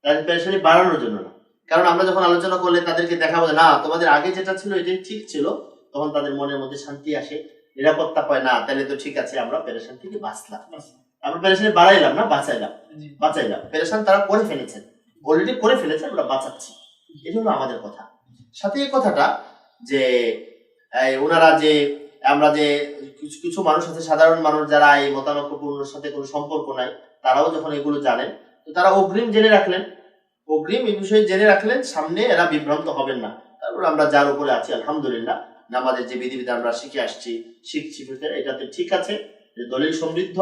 তাদের পেরেশানি বাড়ানোর জন্য না। কারণ আমরা যখন আলোচনা করলে তাদেরকে দেখাবো না তোমাদের আগে যেটা ছিল এটাই ঠিক ছিল, তখন তাদের মনের মধ্যে শান্তি আসে, নিরাপত্তা পায়, না তাহলে তো ঠিক আছে, আমরা পেরেশান থেকে বাঁচলাম, আমরা পেরেশানি বাড়াইলাম না, বাঁচাইলাম। পেরেশান তারা করে ফেলেছেন, অলরেডি করে ফেলেছে, আমরা বাঁচাচ্ছি, এটা হলো আমাদের কথা। সাথে এই কথাটা যে ওনারা যে আমরা যে কিছু কিছু মানুষ আছে, সাধারণ মানুষ যারা এই মতানৈক্যপূর্ণের সাথে কোনো সম্পর্ক নাই, তারাও যখন এগুলো জানেন, তো তারা অগ্রিম জেনে রাখলেন, অগ্রিম এই বিষয়ে জেনে রাখলেন, সামনে এরা বিভ্রান্ত হবেন না। তারপর আমরা যার উপরে আছি আলহামদুলিল্লাহ, নামাজের যে বিধিবিধান আমরা শিখে আসছি, শিখছি, এটাতে ঠিক আছে, যে দলিল সমৃদ্ধ,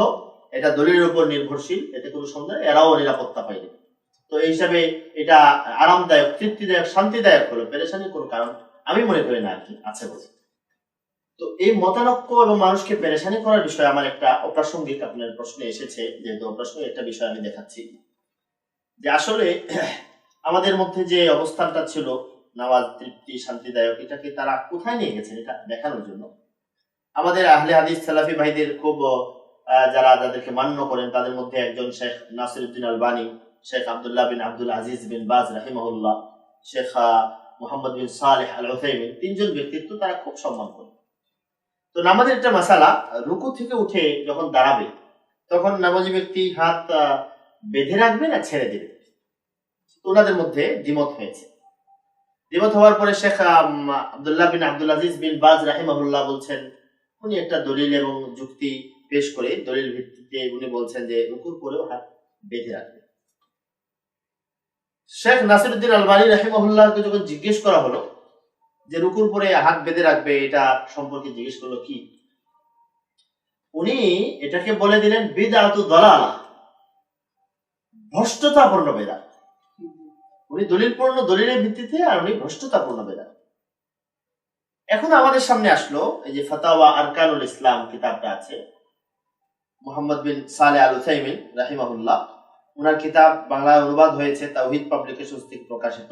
এটা দলিলের উপর নির্ভরশীল, এতে কোনো সন্দেহ, এরাও নিরাপত্তা পাইবে। তো এই হিসাবে এটা আরামদায়ক, তৃপ্তিদায়ক, শান্তিদায়ক হলো, পেরেশানির কোনো কারণ আমি মনে করি না আর কি আছে বলে। তো এই মতানৈক্য এবং মানুষকে পেরেশানি করার বিষয়ে আমার একটা অপ্রাসঙ্গিক আপনার প্রশ্নে এসেছে, যেহেতু অপ্রাসঙ্গিক একটা বিষয় আমি দেখাচ্ছি, যে আসলে আমাদের মধ্যে যে অবস্থানটা ছিল নামাজ তৃপ্তি শান্তিদায়ক, এটাকে তারা কোথায় নিয়ে গেছেন এটা দেখানোর জন্য আমাদের আহলে হাদিস সালাফি ভাইদের খুব যারা যাদেরকে মান্য করেন, তাদের মধ্যে একজন শেখ নাসিরউদ্দিন আলবানী, শেখ আব্দুল্লাহ বিন আব্দুল আজিজ বিন বাজ রাহিমাহুল্লাহ, শেখ মুহাম্মদ বিন সালেহ আল উসাইমিন, তিনজন ব্যক্তিত্ব তারা খুব সম্মান করেন। তো নামাজের একটা মাসালা, রুকু থেকে উঠে যখন দাঁড়াবে তখন নামাজি ব্যক্তি হাত বেঁধে রাখবে না ছেড়ে দেবে, ওনাদের মধ্যে দ্বিমত হয়েছে। দ্বিমত হওয়ার পরে শেখ আব্দুল্লাহ বিন আব্দুল আজিজ বিন বাজ রাহিমাহুল্লাহ বলছেন, উনি একটা দলিল এবং যুক্তি পেশ করে দলিল ভিত্তিতে উনি বলছেন যে রুকুর পরেও হাত বেঁধে রাখবে। শেখ নাসিরউদ্দিন আলবানী রাহিমাহুল্লাহকে যখন জিজ্ঞেস করা হলো যে রুকুর পরে হাত বেঁধে রাখবে, এটা সম্পর্কে জিজ্ঞেস করলো কি, উনি এটাকে বলে দিলেন বিদআতু দালালা, ভ্রষ্টতাপূর্ণ বেদাত। উনি দলিলের ভিত্তিতে, আর উনি ভ্রষ্টতাপূর্ণ বেদাত। এখন আমাদের সামনে আসলো এই যে ফাতাওয়া আরকানুল ইসলাম কিতাবটা আছে, মুহাম্মদ বিন সালেহ আল উসাইমিন রাহিমাহুল্লাহ, ওনার কিতাব বাংলায় অনুবাদ হয়েছে, তাওহীদ পাবলিকেশনস থেকে প্রকাশিত,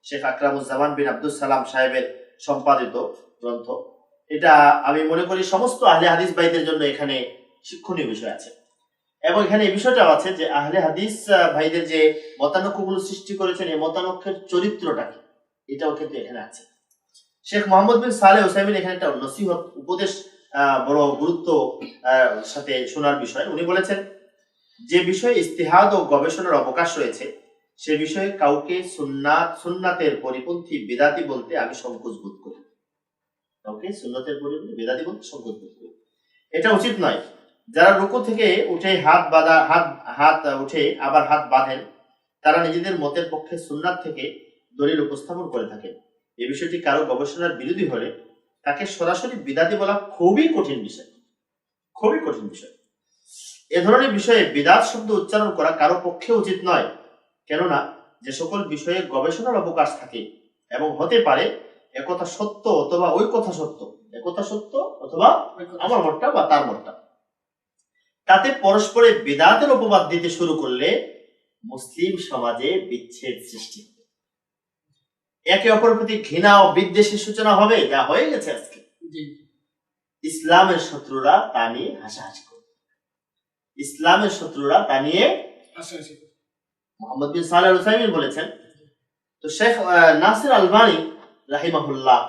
শেখ আকরামুজ্জামান বিন আব্দুল সালাম সাহেবের সম্পাদিত গ্রন্থ। এটা আমি মনে করি সমস্ত আহলে হাদিস ভাইদের জন্য এখানে শিক্ষণীয় বিষয় আছে, এবং এখানে এই বিষয়টাও আছে যে আহলে হাদিস ভাইদের যে মতানৈক্যগুলো সৃষ্টি করেছেন, এই মতানৈক্যের চরিত্রটা কি, এটাও কিন্তু এখানে আছে। শেখ মোহাম্মদ বিন সালেহ উসাইমিন এখানে একটা নসিহত, উপদেশ বড় গুরুত্ব সাথে শোনার বিষয়। উনি বলেছেন, যে বিষয়ে ইস্তিহাদ ও গবেষণার অবকাশ রয়েছে সে বিষয়ে কাউকে সুন্নাতের পরিপন্থী বেদাতি বলতে আমি সংকোচ বোধ করি। কাউকে সুন্নাতের পরিপন্থী বেদাতি বলতে সংকোচ বোধ করি, এটা উচিত নয়। যারা রুকু থেকে উঠে হাত উঠে আবার হাত বাঁধেন, তারা নিজেদের মতের পক্ষে সুন্নাত থেকে দলিল উপস্থাপন করে থাকেন। এই বিষয়টি কারো গবেষণার বিরোধী হলে তাকে সরাসরি বিদাতি বলা খুবই কঠিন বিষয়, খুবই কঠিন বিষয়। এ ধরনের বিষয়ে বিদাত শব্দ উচ্চারণ করা কারো পক্ষে উচিত নয়, কেননা যে সকল বিষয়ে গবেষণার অবকাশ থাকে এবং হতে পারে একথা সত্য অথবা ওই কথা সত্য, একথা সত্য অথবা আমার মতটা বা তার মতটা, তাতে পরস্পরে বিদাতের অপবাদ দিতে শুরু করলে মুসলিম সমাজে বিচ্ছেদ সৃষ্টি হবে, একে অপরের প্রতি ঘৃণা ও বিদ্বেষের সূচনা হবে, যা হয়ে গেছে আজকে। ইসলামের শত্রুরা তা নিয়ে হাসাহাসি করবে, ইসলামের শত্রুরা তা নিয়ে হাসাহাসি করবে। মুহাম্মদ বিন সালেহ আল উসাইমিন বলেছেন। তো শেখ নাসির আলবানী রাহিমাহুল্লাহ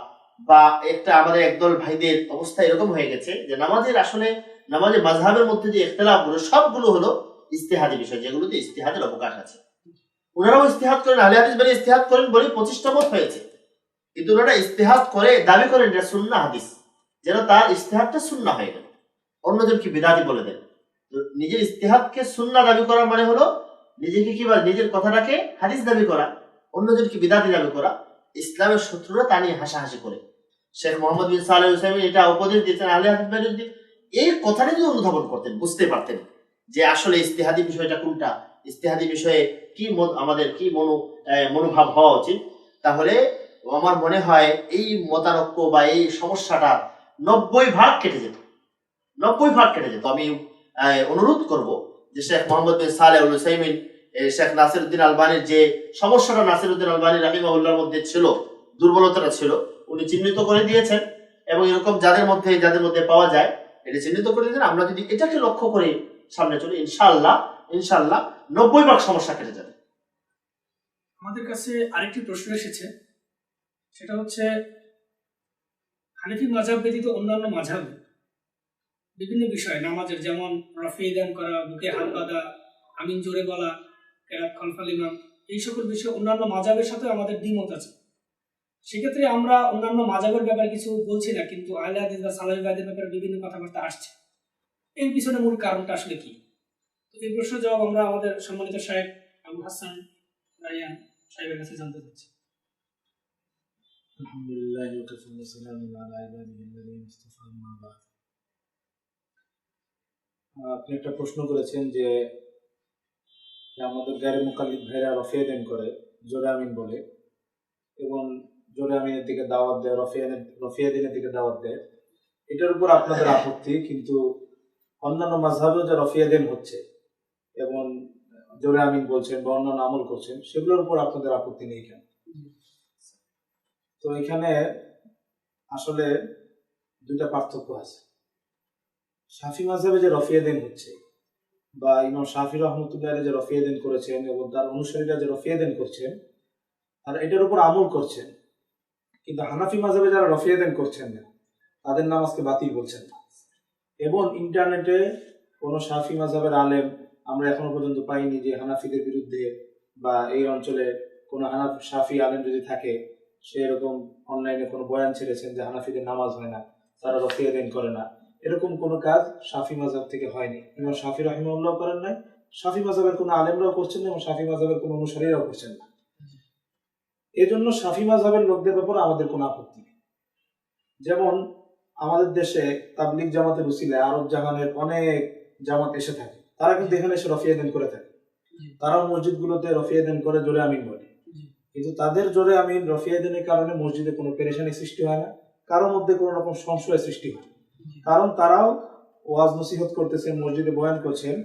বা একটা আমাদের একদল ভাইদের অবস্থা এরকম হয়ে গেছে যে নামাজের মাযহাবের মধ্যে যে ইখতিলাফগুলো সবগুলো হলো ইজতিহাদি বিষয়, যেগুলোতে ইজতিহাদের অবকাশ আছে। ওনারাও ইজতিহাদ করেন, আহলে হাদিস বলে ইজতিহাদ করেন বলে 25টা মত হয়েছে, কিন্তু ওনারা ইজতিহাদ করে দাবি করেন এটা সুন্নাহ হাদিস, যেন তার ইজতিহাদটা সুন্নাহ হয়ে গেল, অন্যজনকে বিদআতি বলে দেন। তো নিজের ইজতিহাদকে সুন্নাহ দাবি করা মানে হলো নিজেকে কি বলে, নিজের কথাটাকে হাদিস দাবি করা, অন্যজনকে বিদআতি দাবি করা। ইসলামের শত্রুরা তা নিয়ে হাসাহাসি করে। শেখ মোহাম্মদ বিন সালেহ উসাইমিন এটা উপদেশ দিয়েছেন আহলে হাদিস ভাইদের, যদি এই কথাটা যদি অনুধাবন করতেন, বুঝতে পারতেন যে আসলে ইজতিহাদি বিষয়টা কোনটা, ইজতিহাদি বিষয়ে কি আমাদের কি মনোভাব হওয়া উচিত, তাহলে আমার মনে হয় এই মতানৈক্য বা এই সমস্যাটা 90 ভাগ কেটে যেত, 90 ভাগ কেটে যেত। আমি অনুরোধ করব যে শেখ মোহাম্মদ বিন সালেহ আল উসাইমিন, শেখ নাসিরউদ্দিন আলবানীর যে সমস্যাটা নাসিরউদ্দিন আলবানী রাহিমাহুল্লাহর মধ্যে ছিল, দুর্বলতাটা ছিল, উনি চিহ্নিত করে দিয়েছেন, এবং এরকম যাদের মধ্যে পাওয়া যায় এটা চিহ্নিত করে দিয়েছেন। আমরা যদি এটাকে লক্ষ্য করে সামনে চলি, ইনশাআল্লাহ 90 ভাগ সমস্যা কেটে যাবে। আমাদের কাছে আরেকটি প্রশ্ন এসেছে, সেটা হচ্ছে হানাফি মাযহাব ব্যতীত অন্যান্য মাযহাবে বিভিন্ন বিষয় নামাজের, যেমন রাফি দান করা, বুকে হাত বাঁধা, আমিন জোরে বলা, কেরাত খলফাল ইমাম, এই সকল বিষয়ে অন্যান্য মাযহাবের সাথে আমাদের দ্বিমত আছে। সেক্ষেত্রে আমরা অন্যান্য মাযহাবের ব্যাপারে কিছু বলছি না, কিন্তু আহলে হাদিস বা সালাফি ভাইদের ব্যাপারে বিভিন্ন কথাবার্তা আসছে। এর পিছনে মূল কারণটা আসলে কি? তো এই প্রশ্নের জবাব আমরা আমাদের সম্মানিত শায়েখ আবু হাসান রায়হান সাহেবের কাছে জানতে চাচ্ছি। আলহামদুলিল্লাহ ওয়া কাফা ওয়া সালামুন আলা ইবাদিহিল্লাযিনা ইসতাফা, আম্মা বা'দ। আপনি একটা প্রশ্ন করেছেন যে আমাদের গায়ের মুকাল্লিদ ভাইরা রফিয়াদান করে, জোরে আমিন বলে এবং জোরে আমিনের দিকে দাওয়াত দেয়, রফিয়াদিনের দিকে দাওয়াত দেয়। এটার উপর আপনাদের আপত্তি, কিন্তু অন্যান্য মাযহাবেও যে রফিয়াদান হচ্ছে এবং জোরে আমিন বলছেন বা অন্যান্য আমল করছেন, সেগুলোর উপর আপনাদের আপত্তি নেই কেন? তো এখানে আসলে দুইটা পার্থক্য আছে। শাফি মাযহাবে যে রফিয়াদান হচ্ছে বা ইমাম শাফি রহমতুল্লাহ আলাইহি যে রফিয়াদান করেছেন এবং তার অনুসারীরা যে রফিয়াদান করছেন আর এটার উপর আমল করছেন, কিন্তু হানাফি মাযহাবে যারা রফিয়াদান করছেন না তাদের নামাজকে বাতিল বলছেন না। এবং ইন্টারনেটে কোনো শাফি মাযহাবের আলেম আমরা এখনো পর্যন্ত পাইনি যে হানাফিদের বিরুদ্ধে বা এই অঞ্চলে কোনো শাফি আলেম যদি থাকে সে এরকম অনলাইনে কোনো বয়ান ছেড়েছেন যে হানাফিদের নামাজ হয় না, তারা রফিয়াদান করে না। এরকম কোনো কাজ শাফি মাযহাব থেকে হয়নি। এবং শাফি রাহিমাহুল্লাহ করেন নাই, শাফি মাযহাবের কোনো আলেমরাও করছেন না এবং শাফি মাযহাবের কোনো অনুসারীরাও করছেন না। এজন্য শাফি মাযহাবের লোকদের ব্যাপারে আমাদের কোনো আপত্তি নেই। যেমন আমাদের দেশে তাবলিগ জামাতের উসিলায় আরব জাহানের অনেক জামাত এসে থাকে, তারা কিন্তু এখানে এসে রফিয়াদান করে থাকে। তারাও মসজিদগুলোতে রফিয়াদান করে জোরে আমিন বলে, কিন্তু তাদের জোরে আমিন রফিয়াদানের কারণে মসজিদে কোনো পেরেশানি সৃষ্টি হয় না, কারোর মধ্যে কোনো রকম সংশয় সৃষ্টি হয় না। কারণ তারাও ওয়াজ নসিহত করতেছেন, মসজিদে বয়ান করছেন,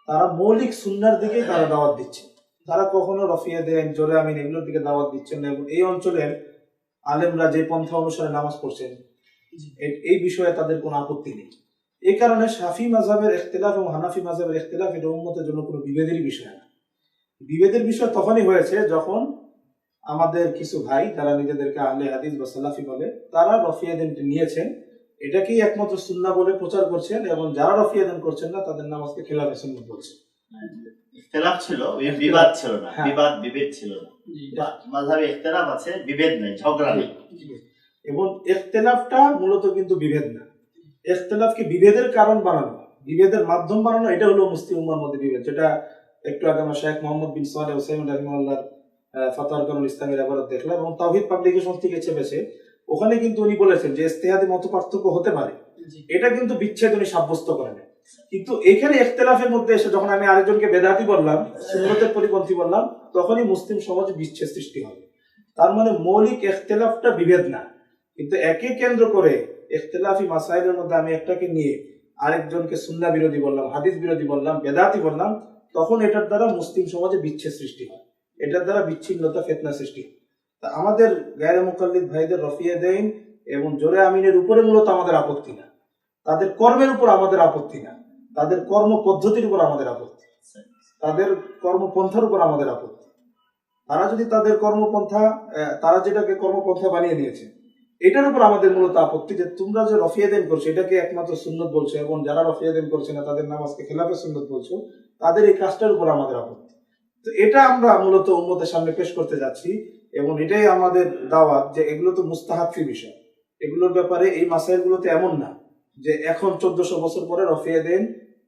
তারা মৌলিক সুন্নাহর দিকেই তারা দাওয়াত দিচ্ছে। তারা কখনো রফিয়াদান জোরে আমিন এগুলোর দিকে দাওয়াত দিচ্ছেন না। এবং এই অঞ্চলের আলেমরা যে পন্থা অনুসারে নামাজ পড়ছেন এই বিষয়ে তাদের কোনো আপত্তি নেই। এই কারণে শাফি মাযহাবের ইখতিলাফ এবং হানাফি মাযহাবের ইখতিলাফ এটা উম্মতের জন্য কোনো বিভেদের বিষয় না। বিভেদের বিষয় তখনই হয়েছে যখন আমাদের কিছু ভাই যারা নিজেদেরকে আহলে হাদিস বা সালাফি বলে তারা রফিয়াদান নিয়েছেন, এটাকেই একমাত্র সুন্নাহ বলে প্রচার করছেন, এবং যারা রফিয়াদান করছেন না তাদের নামাজকে খেলাফে সুন্নাহ বলছেন। ইখতিলাফ ছিল, বিবাদ ছিল না, হ্যাঁ। বিভেদ ছিল না। মাযহাবে ইখতিলাফ আছে, বিভেদ নাই, ঝগড়া নেই। এবং ইখতিলাফটা মূলত কিন্তু বিভেদ না। ইখতিলাফকে বিভেদের কারণ বানানো, বিভেদের মাধ্যম বানানো, এটা হলো মুসলিম উম্মাহর মধ্যে বিভেদ। যেটা একটু আগে আমরা শেখ মোহাম্মদ বিন সালেহ উসাইমিন রাহিমাহুল্লাহর ফাতওয়ার কানুল ইসলামের ইবারত দেখলাম, এবং তাওহীদ পাবলিকেশন থেকে চেপেছে। ওখানে কিন্তু উনি বলেছেন যে ইজতিহাদি মত পার্থক্য হতে পারে, এটা কিন্তু বিচ্ছেদ উনি সাব্যস্ত করেন। কিন্তু এখানে ইখতিলাফের মধ্যে এসে যখন আমি আরেকজনকে বেদাতি বললাম, সুন্নতের পরিপন্থী বললাম, তখনই মুসলিম সমাজে বিচ্ছেদ সৃষ্টি হবে। তার মানে মৌলিক ইখতিলাফটা বিভেদ না, কিন্তু একে কেন্দ্র করে ইখতিলাফি মাসাইলের মধ্যে আমি একটাকে নিয়ে আরেকজনকে সুন্নাহ বিরোধী বললাম, হাদিস বিরোধী বললাম, বেদাতি বললাম, তখন এটার দ্বারা মুসলিম সমাজে বিচ্ছেদ সৃষ্টি হয়, এটার দ্বারা বিচ্ছিন্নতা ফিতনা সৃষ্টি হয়। তা আমাদের গায়রে মুকাল্লিদ ভাইদের রফিয়াদান এবং জোরে আমিনের উপরে মূলত আমাদের আপত্তি না, তাদের কর্মের উপর আমাদের আপত্তি না, তাদের কর্ম পদ্ধতির উপর আমাদের আপত্তি, তাদের কর্মপন্থার উপর আমাদের আপত্তি। তারা যদি তাদের কর্মপন্থা, তারা যেটাকে কর্মপন্থা বানিয়ে নিয়েছে, এটার উপর আমাদের মূলত আপত্তি, যে তোমরা যে রফিয়াদান করছো এটাকে একমাত্র সুন্নত বলছো, এবং যারা রফিয়াদান করছে না তাদের নামাজকে খেলাফে সুন্নত বলছো, তাদের এই কাজটার উপর আমাদের আপত্তি। তো এটা আমরা মূলত উম্মতের সামনে পেশ করতে যাচ্ছি, এবং এটাই আমাদের দাওয়াত যে এগুলো তো মুস্তাহাবি বিষয়। এগুলোর ব্যাপারে এই মাসাইলগুলোতে এমন না যে এখন 1400 বছর পরে রফিয়াদান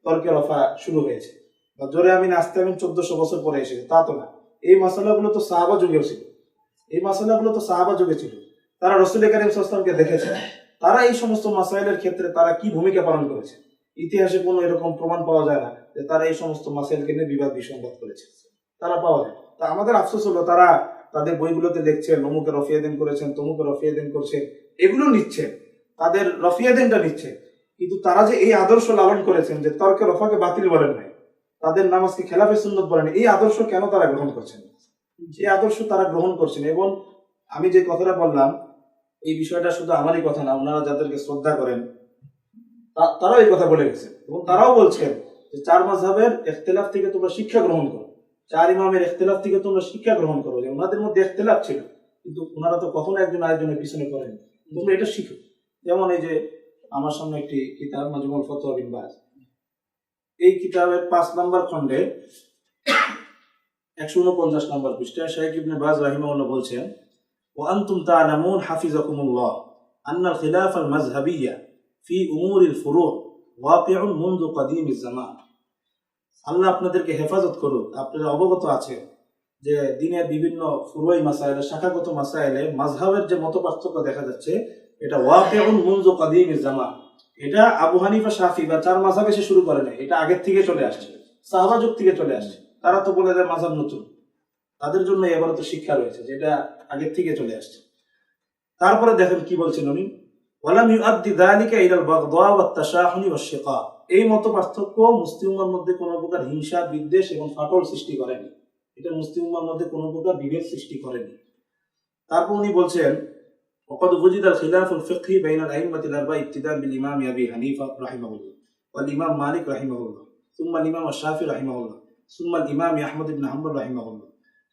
তর্কে রফা শুরু হয়েছে, বা জোরে আমিন আস্তে আমিন 1400 বছর পরে এসেছে, তা তো না। এই মাসালাগুলো তো সাহাবা যুগেও ছিল, এই মাসালাগুলো তো সাহাবা যুগে ছিল। তারা রাসূল কারীম সাল্লাল্লাহু আলাইহি ওয়াসাল্লামকে দেখেছেন, তারা এই সমস্ত মাসাইলের ক্ষেত্রে তারা কি ভূমিকা পালন করেছে। ইতিহাসে কোনো এরকম প্রমাণ পাওয়া যায় না যে তারা এই সমস্ত মাসাইলকে নিয়ে বিবাদ বিসংবাদ করেছে, তারা পাওয়া যায়। তা আমাদের আফসোস হলো তারা তাদের বইগুলোতে লিখছেন অমুকে রফিয়াদান করেছেন, তমুকে রফিয়াদান করছেন, এগুলো নিচ্ছে, তাদের রফিয়াদানটা নিচ্ছে, কিন্তু তারা যে এই আদর্শ লালন করেছেন যে তর্কে রফাকে বাতিল বলেন নাই, তাদের নামাজকে খেলাফে সুন্নত বলেন, এই আদর্শ কেন তারা গ্রহণ করছেন? এই আদর্শ তারা গ্রহণ করছেন। এবং আমি যে কথাটা বললাম এই বিষয়টা শুধু আমারই কথা না, ওনারা যাদেরকে শ্রদ্ধা করেন তারাও এই কথা বলে গেছেন, এবং তারাও বলছেন যে চার মাযহাবের ইখতিলাফ থেকে তোমরা শিক্ষা গ্রহণ করো, চার ইমামের ইখতিলাফ থেকে তোমরা শিক্ষা গ্রহণ করো, যে ওনাদের মধ্যে ইখতিলাফ ছিল কিন্তু ওনারা তো কখনো একজন আরেকজনের পিছনে পড়েন, তোমরা এটা শিখো। যেমন এই যে আমার সামনে একটি কিতাব মাজমুল ফতোয়া বিন বাজ, এই কিতাবের 5 নম্বর খণ্ডে 149 নম্বর পৃষ্ঠায় শাইখ ইবনে বাজ রাহিমাহুল্লাহ বলছেন وأنتم تعلمون حفظكم الله أن الخلاف المذهبي في أمور الفروع واقع منذ قديم الزمان. আল্লাহ আপনাদেরকে হেফাজত করুক। আপনারা অবগত আছেন যে দিনের বিভিন্ন ফুরুই মাসাইলে, শাখাগত মাসাইলে মাযহাবের যে মতপার্থক্য দেখা যাচ্ছে, এটা ওয়াকিউন মুনযু কাদিমিজ জামান। এটা আবু হানিফা, শাফি বা চার মাযহাব এসে শুরু করে নাই, এটা আগের থেকে চলে আসছে, সাহাবা যুগ থেকে চলে আসছে। তারা তো বলে দেয় মাযহাব নতুন, তাদের জন্য এবারে তো শিক্ষা রয়েছে যেটা আগের থেকে চলে আসছে। তারপরে দেখেন কি বলছেন উনি, ওয়ালাম ইউআদ্দি যালিকা ইলাল বাগদা ওয়াত তাশাহুনি ওয়াশ শিকাক। এই মতপার্থক্য মুসলিম উম্মার মধ্যে কোনো প্রকার হিংসা, বিদ্বেষ এবং ফাটল সৃষ্টি করেনি। এটা মুসলিম উম্মার মধ্যে কোনো প্রকার বিভেদ সৃষ্টি করেনি। তারপর উনি বলছেন, وقد وجد الخلاف الفقهي بين الأئمة الأربعة ابتداء بالإمام أبي حنيفة رحمه الله والإمام مالك رحمه الله ثم الإمام الشافعي رحمه الله ثم الإمام أحمد بن حنبل رحمه الله।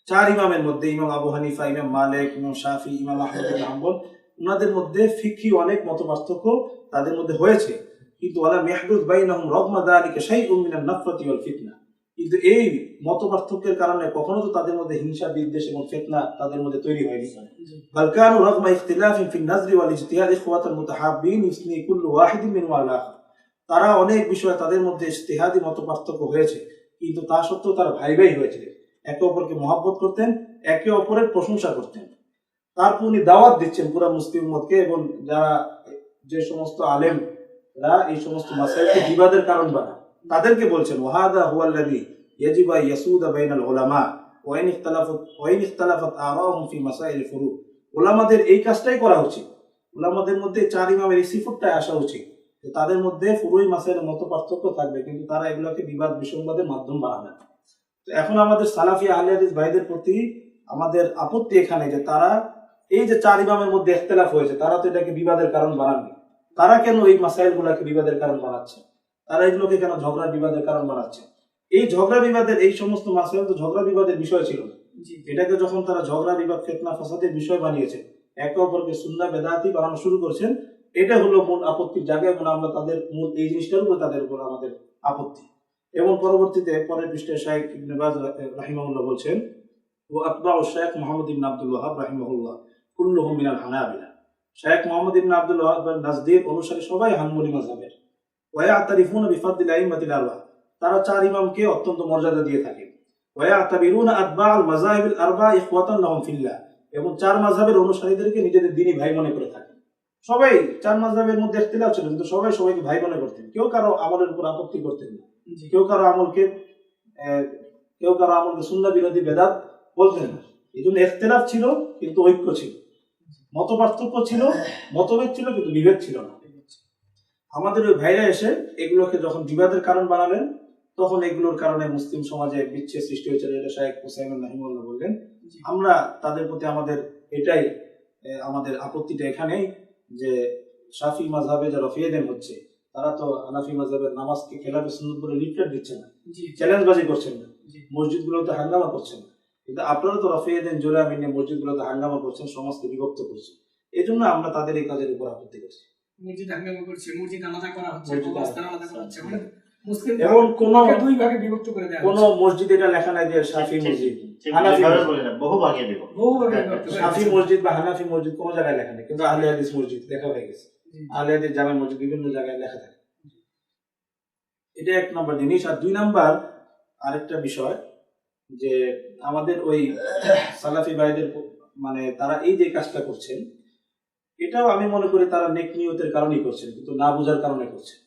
চার ইমামের মধ্যে ইমাম আবু হানিফা, ইমাম মালিক, ইমাম শাফি, ইমাম আহমদ ইবনে হাম্বল, ওনাদের মধ্যে ফিকহি অনেক মতপার্থক্য তাদের মধ্যে হয়েছে, কিন্তু ওয়ালাম ইয়াহদুস বাইনাহুম রাগমা যালিকা শাইউন মিনান নাফরাতি ওয়াল ফিতনা। কিন্তু এই মতপার্থক্যের কারণে কখনো তো তাদের মধ্যে হিংসা, বিদ্বেষ এবং ফিতনা তাদের মধ্যে তৈরি হয়নি। বাল কানু রাগমা ইখতিলাফিন ফিন নাজরি ওয়াল ইজতিহাদ ইখওয়াতান মুতাহাব্বিন ইসনি কুল্লু ওয়াহিদিন মিনহুম আলা আখার। তারা অনেক বিষয়ে তাদের মধ্যে ইজতিহাদি মতপার্থক্য হয়েছে, কিন্তু তা সত্ত্বেও তারা ভাই ভাই হয়েছে, একে অপরকে মহব্বত করতেন, একে অপরের প্রশংসা করতেন। তারপর উনি দাওয়াত দিচ্ছেন পুরা মুসলিম উম্মতকে, এবং যারা যে সমস্ত আলেমরা এই সমস্ত মাসাইলকে বিবাদের কারণ বানায় তাদেরকে বলছেন, ওয়াহাদা হুয়াল্লাযী ইয়াজিবু আন ইয়াসুদা বাইনাল উলামা ওয়া ইন ইখতালাফাত আরাহুম ফি মাসাইল ফুরু। উলামাদের এই কাজটাই করা উচিত, উলামাদের মধ্যে চার ইমামের এই সিফতটাই আসা উচিত যে তাদের মধ্যে ফুরুই মাসাইলের মত পার্থক্য থাকবে, কিন্তু তারা এগুলোকে বিবাদ বিসংবাদের মাধ্যম বানাবে। এখন আমাদের সালাফি আহলে হাদিস ভাইদের প্রতি আমাদের আপত্তি এখানে যে তারা এই যে চার ইমামের মধ্যে ইখতিলাফ হয়েছে, তারা তো এটাকে বিবাদের কারণ বানাননি। তারা কেন এই মাসাইল গুলাকে বিবাদের কারণ বানাচ্ছে? তারা এগুলোকে কেন ঝগড়া বিবাদের কারণ বানাচ্ছে? এই ঝগড়া বিবাদের, এই সমস্ত মাসাইল তো ঝগড়া বিবাদের বিষয় ছিল না। এটাকে যখন তারা ঝগড়া বিবাদ, ফিতনা ফাসাদের বিষয় বানিয়েছে, একে অপরকে সুন্নাহ বেদাতি বানানো শুরু করছেন, এটা হলো মূল আপত্তির জায়গা, এবং আমরা তাদের মূল এই জিনিসটার উপর তাদের উপর আমাদের আপত্তি। এবং পরবর্তীতে পরের পৃষ্ঠায় শাইখ ইবনে বাজ রাহিমাহুল্লাহ বলছেন, ওয়া আতবাউ শাইখ মুহাম্মদ ইবনে আব্দুল ওয়াহাব রাহিমাহুল্লাহ কুল্লুহুম মিনাল হানাবিলা। শাইখ মুহাম্মদ ইবনে আব্দুল ওয়াহাব নাজদীর অনুসারী সবাই হানবলী মাযহাবের। ওয়া ইয়াতারিফুনা বিফাদলিল আইম্মাতিল আরবা। তারা চার ইমামকে অত্যন্ত মর্যাদা দিয়ে থাকে। ওয়া ইয়াতাবিরুনা আতবাউল মাযাহিবিল আরবা ইখওয়াতান লাহুম ফিল্লাহ। এবং চার মাযহাবের অনুসারীদেরকে নিজেদের দ্বীনি ভাই মনে করে থাকে। সবাই চার মাযহাবের মধ্যে ইখতিলাফ ছিল, কিন্তু সবাই সবাইকে ভাই মনে করতেন, কেউ কারো আমলের উপর আপত্তি করতেন না, কেউ কারো আমলকে সুন্নাহ বিরোধী বেদাত বলতেন না। এই জন্য ইখতিলাফ ছিল কিন্তু ঐক্য ছিল, মত পার্থক্য ছিল, মতভেদ ছিল কিন্তু বিভেদ ছিল না। আমাদের ওই ভাইরা এসে এগুলোকে যখন বিবাদের কারণ বানালেন, তখন এগুলোর কারণে মুসলিম সমাজে বিচ্ছেদ সৃষ্টি হয়েছিল। এটা শাইখ হুসাইনুল রাহিমাহুল্লাহ বললেন। আমরা তাদের প্রতি আমাদের এটাই আমাদের আপত্তিটা এখানেই যে শাফি মাযহাবে যে রফিয়েদেন হচ্ছে, তারা তো হানাফি মাযহাবের নামাজকে খেলাফে সুন্নাত বলে লিফলেট দিচ্ছেন না, চ্যালেঞ্জবাজি করছেন না, মসজিদগুলোতে হাঙ্গামা করছেন না। কিন্তু আপনারা তো রফিয়েদেন জোলা মিনে মসজিদগুলোতে হাঙ্গামা করছেন, সমাজকে বিভক্ত করছেন। এই জন্য আমরা তাদের এই কাজের উপর আপত্তি করছি। মসজিদ হাঙ্গামা করছে, মসজিদ আলাদা করা হচ্ছে, আলাদা করা হচ্ছে, মানে এবং কোন দুই ভাগে বিভক্ত করে দেওয়া কোন মসজিদ এটা লেখা নাই যে শাফি মসজিদ, হানাফি মসজিদ, বহু ভাগে বিভক্ত। শাফি মসজিদ বা হানাফি মসজিদ কোন জায়গায় লেখা নেই, কিন্তু আহলে হাদিস মসজিদ লেখা হয়ে গেছে। আহলে হাদিস জামে মসজিদ বিভিন্ন জায়গায় লেখা থাকে। এটা এক নম্বর জিনিস। আর দুই নাম্বার আরেকটা বিষয় যে আমাদের ওই সালাফি ভাইদের মানে তারা এই যে কাজটা করছেন, এটাও আমি মনে করি তারা নেক নিয়তের কারণেই করছেন, কিন্তু না বুঝার কারণে করছেন।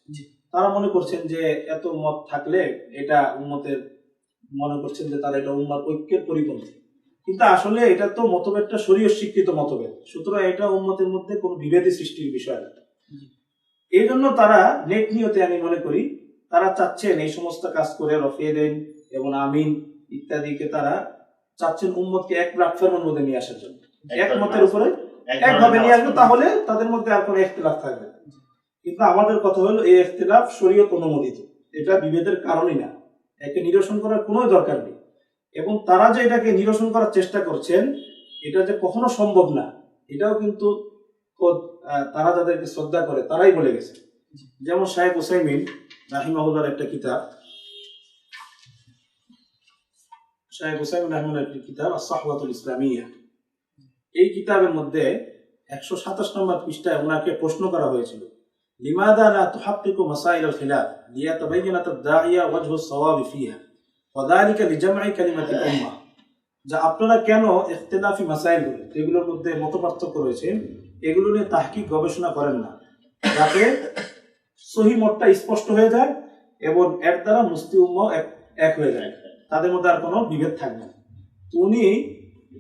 তারা মনে করছেন যে এত মত থাকলে এটা উম্মতের, মনে করছেন যে তারা এটা উম্মার ঐক্যের পরিপন্থী, কিন্তু আসলে এটা তো মতভেদটা শরীয়ত স্বীকৃত মতভেদ, সুতরাং এটা উম্মতের মধ্যে কোনো বিভেদী সৃষ্টির বিষয় না। এই জন্য তারা নেক নিয়তে আমি মনে করি তারা চাচ্ছেন এই সমস্ত কাজ করে রফিয়েদেন এবং আমিন ইত্যাদিকে তারা চাচ্ছেন উম্মতকে এক প্ল্যাটফর্মের মধ্যে নিয়ে আসার জন্য, এক মতের উপরে একভাবে নিয়ে আসবে, তাহলে তাদের মধ্যে আর কোনো ইখতিলাফ থাকবে না। কিন্তু আমাদের কথা হলো এই ইখতিলাফ শরীয়ত অনুমোদিত, এটা বিভেদের কারণই না, একে নিরসন করার কোনো দরকার নেই। এবং তারা যে এটাকে নিরসন করার চেষ্টা করছেন, এটা যে কখনো সম্ভব না, এটাও কিন্তু তারা যাদেরকে শ্রদ্ধা করে তারাই বলে গেছে। যেমন শাইখ উসাইমিন রাহিমাহুল্লাহর একটা কিতাব, শাইখ উসাইমিন রাহিমাহুল্লাহর একটা কিতাব আস-সাহওয়াতুল ইসলামিয়া, এই কিতাবের মধ্যে 127 নম্বর পৃষ্ঠায় ওনাকে প্রশ্ন করা হয়েছিল, লিমাদা লা তুহাক্কিকু মাসাইল আল খিলাফ লিয়াতাবায়্যানা তাদ-দাইয়া ওয়াজহু আস-সাওয়াব ফিহা ওয়া যালিকা লিজামঈ কালিমাতিল উম্মাহ, যে আপনারা কেন ইখতিলাফি মাসাইলগুলো যেগুলোর মধ্যে মতপার্থক্য রয়েছে এগুলো নিয়ে তাহকিক গবেষণা করেন না, যাতে সহি মতটা স্পষ্ট হয়ে যায় এবং এর দ্বারা মুসলিম উম্মাহ এক হয়ে যায়, তাদের মধ্যে আর কোনো বিভেদ থাকবে না। তো উনি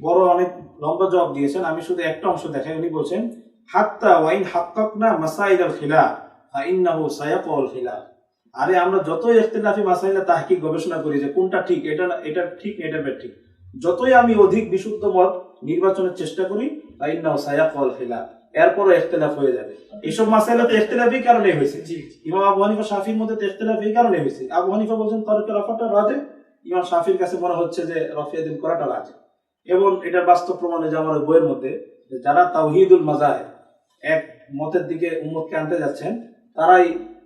বড় অনেক লম্বা জবাব দিয়েছেন, আমি শুধু একটা অংশ দেখাই। উনি বলছেন, হাত্তা ওয়াইন হাক্কাকনা মাসাইল আল খিলাফ ফা ইন্নাহু সায়াকুল খিলাফ, আরে আমরা যতই ইখতিলাফি মাসাইলে তাহকিক গবেষণা করি যে কোনটা ঠিক, এটা ঠিক এটা ঠিক, যতই আমি অধিক বিশুদ্ধ মত নির্বাচনের চেষ্টা করি ফা ইন্নাহু সায়াকুল খিলাফ, এরপরও ইখতিলাফ হয়ে যাবে। এইসব মাসাইলে তো ইখতিলাফ এই কারণে হয়েছে। ইমাম আবু হানিফা শাফির মধ্যে তো ইখতিলাফ এই কারণে হয়েছে। আবু হানিফা বলছেন তরকে রফাটা রাজে, ইমাম শাফির কাছে মনে হচ্ছে যে রফিয়া দিন করাটা রাজে। এবং এটার বাস্তব প্রমাণে যে আমার বইয়ের মধ্যে যারা তাওহীদুল মাযাহিব এক মতের দিকে উম্মতকে আনতে যাচ্ছেন, তারাই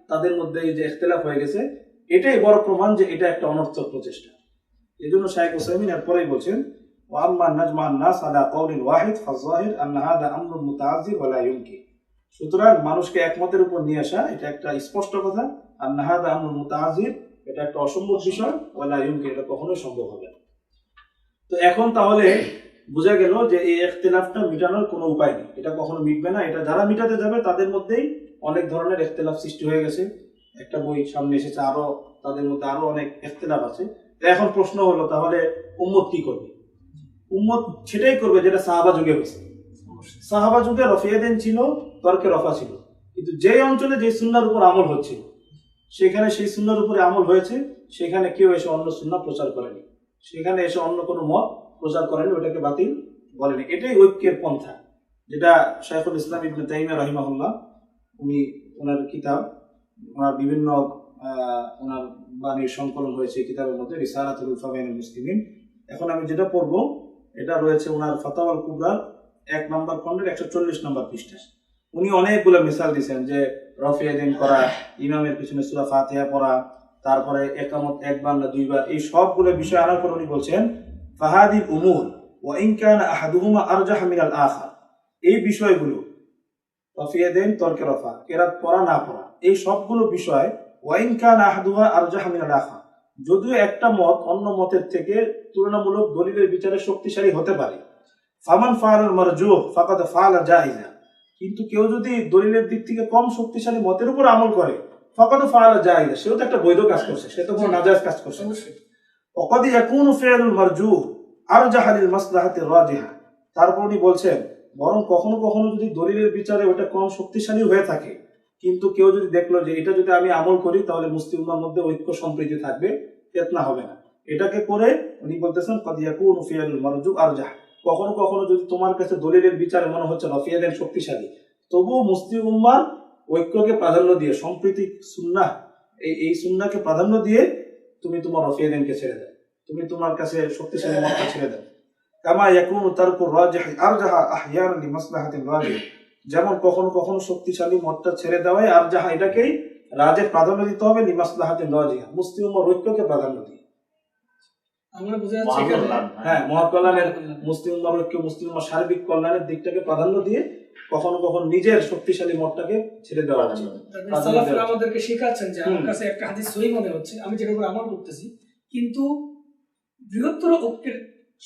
তাদের মধ্যে এই যে ইখতিলাফ হয়ে গেছে, এটাই বড় প্রমাণ যে এটা একটা অনর্থক প্রচেষ্টা। এই জন্য শাইখ উসাইমিন এরপরেই বলছেন, ওয়া আম্মা নাজমা নাস আলা কওলিন ওয়াহিদ ফাযাহির আন্না হাদা আমরুন মুতাআজ্জির ওয়া লা ইউমকিন, সুতরাং মানুষকে একমতের উপর নিয়ে আসা এটা একটা স্পষ্ট কথা, আন্না হাদা আমরুন মুতাআজ্জির এটা একটা অসম্ভব বিষয়, ওয়া লা ইউমকিন এটা কখনোই সম্ভব হবে না। তো এখন তাহলে বোঝা গেল যে এই ইখতিলাফটা মিটানোর কোনো উপায় নেই, এটা কখনো মিটবে না। এটা যারা মিটাতে যাবে তাদের মধ্যেই অনেক ধরনের ইখতিলাফ সৃষ্টি হয়ে গেছে। একটা বই সামনে এসেছে, আরো তাদের মধ্যে আরো অনেক ইখতিলাফ আছে। তো এখন প্রশ্ন হলো, তাহলে উম্মত কি করবে? উম্মত সেটাই করবে যেটা সাহাবা যুগে হয়েছে। সাহাবা যুগে রফিয়াদিন ছিল, তর্কে রফা ছিল, কিন্তু যে অঞ্চলে যে সুন্নাহর উপর আমল হচ্ছিল সেখানে সেই সুন্নাহর উপরে আমল হয়েছে, সেখানে কেউ এসে অন্য সুন্নাহ প্রচার করেনি, সেখানে এসে অন্য কোনো মত প্রচার করেনি, ওটাকে বাতিল বলেনি। এটাই ঐক্যের পন্থা, যেটা শাইখুল ইসলাম ইবনে তাইমিয়া রাহিমাহুল্লাহ উনি ওনার কিতাব, ওনার বিভিন্ন ওনার বাণীর সংকলন হয়েছে এই কিতাবের মধ্যে, রিসালাতুল ফাওয়াইদুল মুসলিমিন। এখন আমি যেটা পড়বো এটা রয়েছে ওনার ফাতাওয়াল কুবরার 1 নম্বর খণ্ডের 140 নম্বর পৃষ্ঠা। উনি অনেকগুলো মিসাল দিয়েছেন যে রফিয়াদিন করা, ইমামের পিছনে সূরা ফাতিহা পড়া, তারপরে একামত একবার না দুইবার, এই সবগুলো বিষয় আনার পর উনি বলছেন, ফাহাদিল উমুর ওয়া ইন কানা আহাদুহুমা আরজাহ মিনাল আখার, এই বিষয়গুলো রফিয়াদিন, তর্কে রফা, কেরাত পড়া না পড়া, এই সবগুলো বিষয় ওয়া ইন কানা আহাদুহা আরজাহ মিনাল আখার, যদিও একটা মত অন্য মতের থেকে তুলনামূলক দলিলের বিচারে শক্তিশালী হতে পারে, ফামান ফাআলাল মারজুহ ফাকাদ ফাআলা জায়েজা, কিন্তু কেউ যদি দলিলের দিক থেকে কম শক্তিশালী মতের উপর আমল করে, ফাকাদ ফাআলা জায়েজা, সেও তো একটা বৈধ কাজ করছে, সে তো কোনো নাজায়েজ কাজ করছে না। ওয়াকাদ ইয়াকুনু ফি'লুল মারজুহ আরজাহ লিল মাসলাহাতির রাজিহা, তারপর উনি বলছেন বরং কখনো কখনো যদি দলিলের বিচারে ওটা কম শক্তিশালী হয়ে থাকে, কিন্তু কেউ যদি দেখলো যে এটা যদি আমি আমল করি তাহলে মুসলিম উম্মাহর মধ্যে ঐক্য সম্প্রীতি থাকবে, ফিতনা হবে না, এটাকে করে উনি বলতেছেন ক্বাদ ইয়াকুনু ফি'লুল মারজুহ আরজাহ, কখনো কখনো যদি তোমার কাছে দলিলের বিচারে মনে হচ্ছে রফিয়াদিন শক্তিশালী, তবুও মুসলিম উম্মাহর ঐক্যকে প্রাধান্য দিয়ে, সম্প্রীতি সুন্নাহ, এই সুন্নাহকে প্রাধান্য দিয়ে তুমি তোমার রফিয়াদিনকে ছেড়ে দাও, তুমি তোমার কাছে শক্তিশালী মতটা ছেড়ে দাও। কামা ইয়াকুনু তারকুর রাজিহ আরজাহা আহইয়ানান লিমাসলাহাতির রাজিহ, যেমন কখনো কখনো শক্তিশালী মতটা ছেড়ে দেওয়ায় আরজাহা, এটাকেই রাজে প্রাধান্য দিতে হবে, লিমাসলাহাতির রাজিহা, মুসলিম উম্মাহর ঐক্যকে প্রাধান্য দিয়ে। আমরা বুঝে যাচ্ছি এখানে হ্যাঁ, মহাকল্যাণের, মুসলিম উম্মাহর ঐক্য, মুসলিম উম্মাহর সার্বিক কল্যাণের দিকটাকে প্রাধান্য দিয়ে কখনো কখনো নিজের শক্তিশালী মতটাকে ছেড়ে দেওয়া উচিত। সালাফেরা আমাদেরকে শেখাচ্ছেন যে আমার কাছে একটা হাদিস সহিহ মনে হচ্ছে, আমি যেটার উপর আমল করতেছি, কিন্তু বৃহত্তর ঐক্যের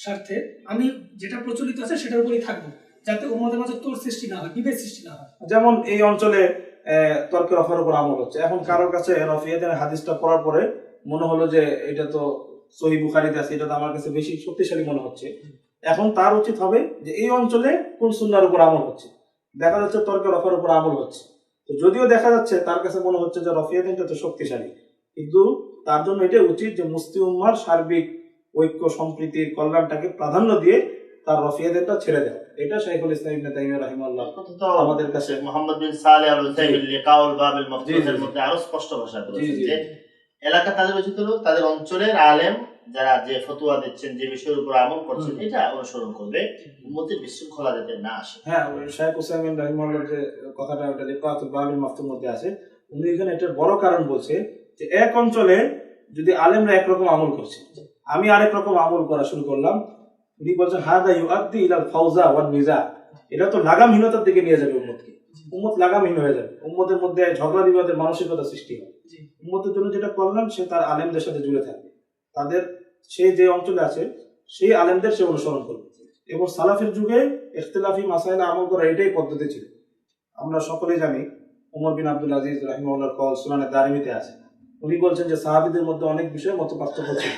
স্বার্থে আমি যেটা প্রচলিত আছে সেটার উপরই থাকবো, যাতে উম্মতের মাঝে তোর সৃষ্টি না হয়, বিভেদ সৃষ্টি না হয়। যেমন এই অঞ্চলে তর্কে রফার উপর আমল হচ্ছে, এখন কারোর কাছে রফিয়াদের হাদিসটা পড়ার পরে মনে হলো যে এটা তো সহিহ বুখারীতে আছে, এটা তো আমার কাছে বেশি শক্তিশালী মনে হচ্ছে, এখন তার উচিত হবে যে এই অঞ্চলে কোন সুন্নাহর উপর আমল হচ্ছে, দেখা যাচ্ছে তর্কে রফার উপর আমল হচ্ছে, তো যদিও দেখা যাচ্ছে তার কাছে মনে হচ্ছে যে রফিয়াদিনটা তো শক্তিশালী, কিন্তু তার জন্য এটা উচিত যে মুসলিম উম্মাহর সার্বিক ঐক্য সম্প্রীতির কল্যাণটাকে প্রাধান্য দিয়ে তার রফিয়াদিনটা ছেড়ে দেয়। এটা শাইখুল ইসলাম ইবনে তাইমিয়া রাহিমাহুল্লাহ আমাদের কাছে মুহাম্মদ বিন সালেহ আল উসাইমিন লিকাউল বাবিল মাফতুহের মধ্যে আরো স্পষ্ট ভাষায় বলেছেন যে এলাকা তাদের উচিত হলো তাদের অঞ্চলের আলেম যারা যে ফতোয়া দিচ্ছেন, যে বিষয়ের উপর আমল করছেন, এটা অনুসরণ করবে, উম্মতের বিশৃঙ্খলা যাতে না আসে। হ্যাঁ, শাইখ উসাইমিন রাহিমাহুল্লাহ যে কথাটা ওটা লিকাউল বাবিল মাফতুর মধ্যে আছে, উনি এখানে এটার বড় কারণ বলছে যে এক অঞ্চলে যদি আলেমরা একরকম আমল করছে, আমি আরেক রকম আমল করা শুরু করলাম, উনি বলছেন হাদা ইউআদ্দি ইলাল ফাওজা ওয়ান নিজা, এটা তো লাগামহীনতার দিকে নিয়ে যাবে উম্মতকে। উম্মত লাগামহীন হয়ে যাবে, উম্মতের মধ্যে ঝগড়া বিবাদের মানসিকতা সৃষ্টি হয়। উম্মতের জন্য যেটা করলাম, সে তার আলেমদের সাথে জুড়ে থাকবে, তাদের সে যে অঞ্চলে আছে সেই আলেমদের সে অনুসরণ করবে। এবং সালাফের যুগে ইখতিলাফি মাসাইলে আমল করা এটাই পদ্ধতি ছিল। আমরা সকলেই জানি ওমর বিন আব্দুল আজিজ রাহিমাহুল্লাহর কওল সুনানে দারিমিতে আছে। উনি বলছেন যে সাহাবীদের মধ্যে অনেক বিষয়ে মত পার্থক্য ছিল,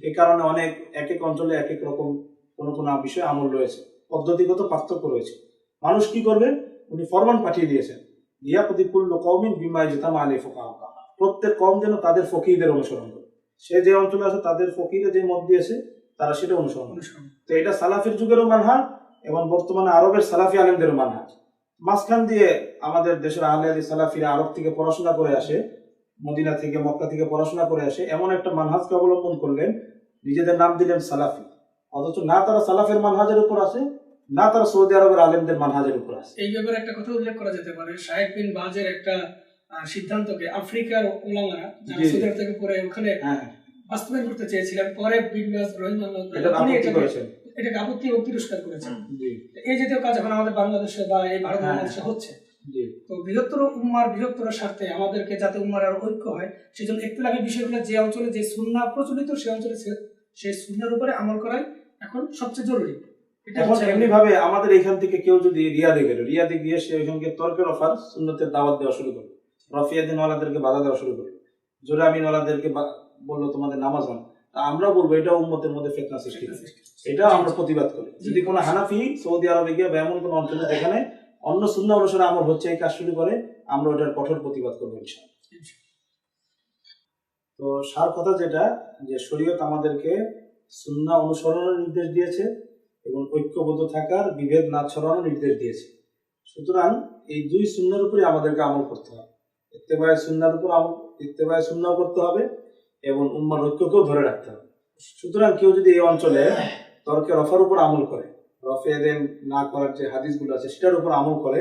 এই কারণে অনেক এক এক অঞ্চলে এক এক রকম কোন কোন বিষয়ে আমল রয়েছে, পদ্ধতিগত পার্থক্য রয়েছে। মানুষ কি করবে, উনি ফরমান পাঠিয়ে দিয়েছেন, লিয়াকুতি কুল্লু কওমিন বিমা ইজতামা আলাইহি ফুকাহা, প্রত্যেক কওম যেন তাদের ফকিহদের অনুসরণ করে। সে যে অঞ্চলে আছে তাদের ফকিহরা যে মত দিয়েছে তারা সেটা অনুসরণ করে। তো এটা সালাফের যুগেরও মানহাজ এবং বর্তমানে আরবের সালাফি আলেমদেরও মানহাজ। মাঝখান দিয়ে আমাদের দেশের আহলে হাদিস সালাফিরা আরব থেকে পড়াশোনা করে আসে, মদিনা থেকে মক্কা থেকে পড়াশোনা করে আসে, এমন একটা মানহাজকে অবলম্বন করলেন, নিজেদের নাম দিলেন সালাফি, অথচ না তারা সালাফের মানহাজের উপর আছে, না তারা সৌদি আরবের আলেমদের মানহাজের উপর আছে। এই ব্যাপারে একটা কথা উল্লেখ করা যেতে পারে, শায়েখ বিন বাজের একটা সিদ্ধান্তকে আফ্রিকার উলামারা যারা সৌদি আরব থেকে পরে ওখানে বাস্তবায়ন করতে চেয়েছিলেন, পরে বিন বাজ রাহিমাহুল্লাহ এটাকে আপত্তি ও তিরস্কার করেছেন। এই জাতীয় কাজ এখন আমাদের বাংলাদেশে বা এই ভারত বাংলাদেশে হচ্ছে। তো বৃহত্তর উম্মার বৃহত্তর স্বার্থে আমাদেরকে যাতে উম্মার আর ঐক্য হয়, সেই জন্য ইখতিলাফি বিষয়গুলো যে অঞ্চলে যে সুন্নাহ প্রচলিত সেই অঞ্চলে সেই সুন্নাহর উপরে আমল করাই এখন সবচেয়ে জরুরি। এখন এমনি ভাবে আমাদের এখান থেকে কেউ যদি রিয়াদে গেল, রিয়াদে গিয়ে সে ওইখানকে তর্কের অফার সুন্নতের দাওয়াত দেওয়া শুরু করলো, রফিয়াদিন ওয়ালাদেরকে বাধা দেওয়া শুরু করলো, জোরে আমিন ওয়ালাদেরকে বললো তোমাদের নামাজ হয়, আমরা বলবো এটা উম্মতের মধ্যে ফিতনা সৃষ্টি করে, এটা আমরা প্রতিবাদ করি। যদি কোনো হানাফি সৌদি আরবে গিয়ে বা এমন কোনো অঞ্চলে যেখানে অন্য সুন্নাহ অনুসারে আমল হচ্ছে এই কাজ শুরু করে, আমরা ওটার কঠোর প্রতিবাদ করবো ইনশাআল্লাহ। তো সার কথা যেটা, যে শরীয়ত আমাদেরকে সুন্নাহ অনুসরণের নির্দেশ দিয়েছে এবং ঐক্যবদ্ধ থাকার, বিভেদ না ছড়ানোর নির্দেশ দিয়েছে। সুতরাং এই দুই সুন্নাহর উপরে আমাদেরকে আমল করতে হবে, ইত্তেবায়ে সুন্নাহর উপর ইত্তেবায়ে সুন্নাহ করতে হবে এবং উম্মার ঐক্যকেও ধরে রাখতে হবে। সুতরাং কেউ যদি এই অঞ্চলে তর্কের অফার উপর আমল করে, রফিয়াদিন না করার যে হাদিসগুলো আছে সেটার উপর আমল করে,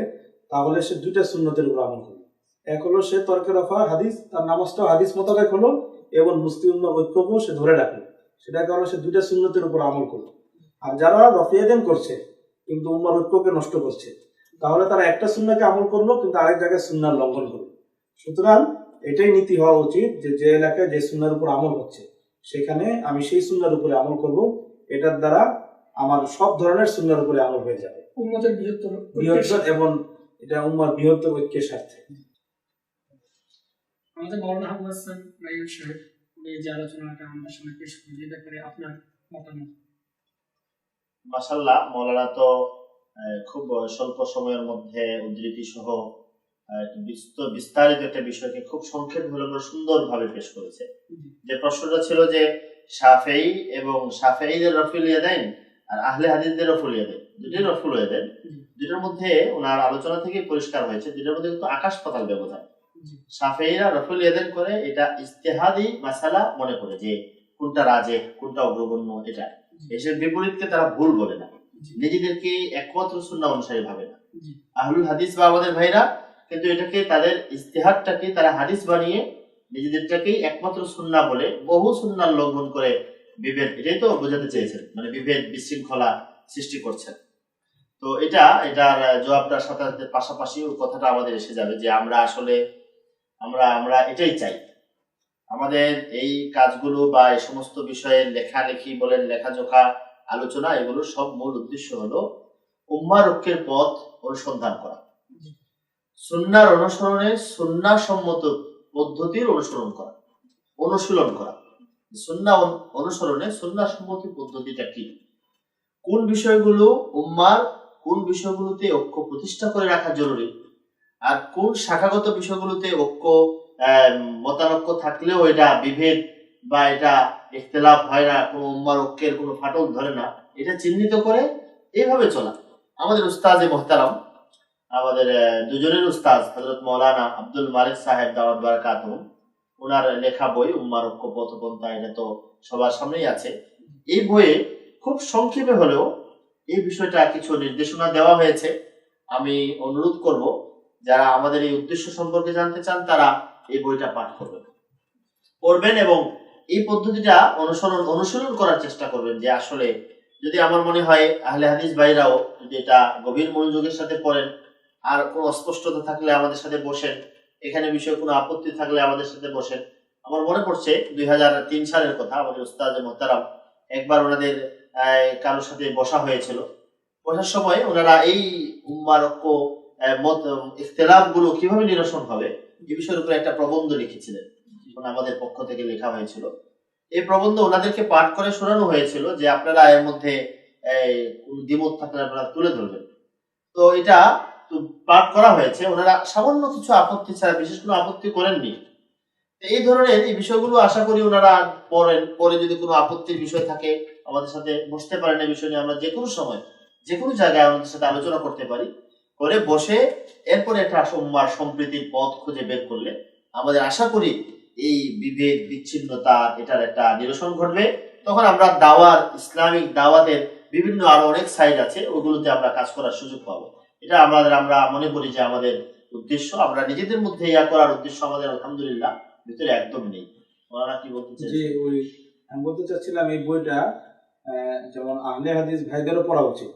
তাহলে সে দুইটা সুন্নতের উপর আমল করে। এক হলো সে তর্কের অফার হাদিস, তার নামাজটাও হাদিস মোতাবেক হলো এবং মুসলিম উম্মার ঐক্যকেও সে ধরে রাখলো, সেটা কারণে সে দুইটা সুন্নতের উপর আমল করলো। আর যারা রফিয়াদিন করছে কিন্তু উম্মার ঐক্যকে নষ্ট করছে, তাহলে তারা একটা সুন্নাহকে আমল করলো কিন্তু আরেক জায়গায় সুন্নাহর লঙ্ঘন করলো। সুতরাং এটাই নীতি হওয়া উচিত যে যে এলাকায় যে সুন্নাহর উপর আমল হচ্ছে সেখানে আমি সেই সুন্নাহর উপরে আমল করব, এটার দ্বারা আমার সব ধরনের সুন্নাহর উপরে আমল হয়ে যাবে, উম্মতের বৃহত্তর এবং এটা উম্মার বৃহত্তর ঐক্যের স্বার্থে। আমাদের মাওলানা আবু হাসান রায়ুল সাহেব উনি যে আলোচনাটা আমাদের সামনে পেশ করেন, এই ব্যাপারে আপনার মতামত? মাশাআল্লাহ, মাওলানা তো খুব স্বল্প সময়ের মধ্যে উদ্ধৃতি সহ বিস্তারিত একটা বিষয়কে খুব সংক্ষেপ হলেও সুন্দরভাবে পেশ করেছে। যে প্রশ্নটা ছিল যে শাফেঈ এবং শাফেঈদের রফুল ইয়াদাইন আর আহলে হাদিসদের রফুল ইয়াদাইন, দুটোই রফুল ইয়াদাইন, দুটোর মধ্যে ওনার আলোচনা থেকে পরিষ্কার হয়েছে দুটোর মধ্যে কিন্তু আকাশ পাতাল ব্যবধান। শাফেঈরা রফুল ইয়াদাইন করে এটা ইজতিহাদি মাসালা মনে করে যে কোনটা রাজে কোনটা অগ্রগণ্য, এটা এসের বিপরীতকে তারা ভুল বলে না, নিজেদেরকে একমাত্র সুন্নাহ অনুসারী ভাবে না। আহলুল হাদিস বা আমাদের ভাইরা কিন্তু এটাকে তাদের ইজতিহাদটাকে তারা হাদিস বানিয়ে নিজেদেরটাকেই একমাত্র সুন্নাহ বলে বহু সুন্নাহর লঙ্ঘন করে বিভেদ, এটাই তো বোঝাতে চেয়েছেন, মানে বিভেদ বিশৃঙ্খলা সৃষ্টি করছেন। তো এটার জবাবটার সাথে সাথে পাশাপাশি ওই কথাটা আমাদের এসে যাবে যে আমরা আসলে আমরা এটাই চাই, আমাদের এই কাজগুলো বা এই সমস্ত বিষয়ে লেখালেখি বলেন, লেখাজোখা, আলোচনা, এগুলো সব মূল উদ্দেশ্য হলো উম্মার ঐক্যের পথ অনুসন্ধান করা, সুন্নাহর অনুসরণে সুন্নাহ সম্মত পদ্ধতির অনুসরণ করা, অনুশীলন করা। সুন্নাহ অনুসরণে সুন্নাহ সম্মত পদ্ধতিটা কি, কোন বিষয়গুলো উম্মার কোন বিষয়গুলোতে ঐক্য প্রতিষ্ঠা করে রাখা জরুরি, আর কোন শাখাগত বিষয়গুলোতে ঐক্য মতানৈক্য থাকলেও এটা বিভেদ বা এটা ইখতিলাফ হয় না, কোনো উম্মার ঐক্যের কোনো ফাটল ধরে না, এটা চিহ্নিত করে এইভাবে চলা। আমাদের উস্তাজে মুহতারাম, আমাদের দুজনের উস্তাজ হযরত মাওলানা আব্দুল মালিক সাহেব দাওয়াত বারাকাতুহু, ওনার লেখা বই উম্মার ঐক্য পথপন্থা, এটা তো সবার সামনেই আছে। এই বইয়ে খুব সংক্ষেপে হলেও এই বিষয়টা কিছু নির্দেশনা দেওয়া হয়েছে। আমি অনুরোধ করব যারা আমাদের এই উদ্দেশ্য সম্পর্কে জানতে চান তারা এই বইটা পাঠ পড়বেন এবং এই পদ্ধতিটা অনুশীলন করার চেষ্টা করবেন যে আসলে যদি আমার মনে হয় আহলে হাদিস ভাইরাও যদি এটা গভীর মনোযোগের সাথে পড়েন, আর কোনো অস্পষ্টতা থাকলে আমাদের সাথে বসেন, এখানে বিষয়ে কোনো আপত্তি থাকলে আমাদের সাথে বসেন। আমার মনে পড়ছে 2003 সালের কথা, আমাদের উস্তাদ মোহতারাম একবার ওনাদের কারোর সাথে বসা হয়েছিল। বসার সময় ওনারা এই উম্মার ঐক্য মত ইখতিলাফ গুলো কিভাবে নিরসন হবে এই বিষয়ের উপর একটা প্রবন্ধ লিখেছিলেন, আমাদের পক্ষ থেকে লেখা হয়েছিল। এই প্রবন্ধ ওনাদেরকে পাঠ করে শোনানো হয়েছিল যে আপনারা এর মধ্যে কোন দ্বিমত থাকলে আপনারা তুলে ধরবেন। তো এটা পাঠ করা হয়েছে, ওনারা সামান্য কিছু আপত্তি ছাড়া বিশেষ কোনো আপত্তি করেননি। এই ধরনের এই বিষয়গুলো আশা করি ওনারা পড়েন, পরে যদি কোনো আপত্তির বিষয় থাকে আমাদের সাথে বসতে পারেন, এই বিষয় নিয়ে আমরা যে কোনো সময় যে কোনো জায়গায় আমাদের সাথে আলোচনা করতে পারি, করে বসে এরপরে একটা উম্মার সম্প্রীতির পথ খুঁজে বের করলে আমাদের আশা করি এই বিভেদ বিচ্ছিন্নতা এটার একটা নিরসন ঘটবে। তখন আমরা দাওয়ার ইসলামিক দাওয়াতের বিভিন্ন আরো অনেক সাইড আছে, ওগুলোতে আমরা কাজ করার সুযোগ পাবো। এটা আমরা মনে করি যে আমাদের উদ্দেশ্য, আমরা নিজেদের মধ্যে ইয়া করার উদ্দেশ্য আমাদের আলহামদুলিল্লাহ ভিতরে একদম নেই। ওনারা কি বলতে চাই? জি, ওই আমি বলতে চাচ্ছিলাম এই বইটা যেমন আহলে হাদিস ভাইদেরও পড়া উচিত,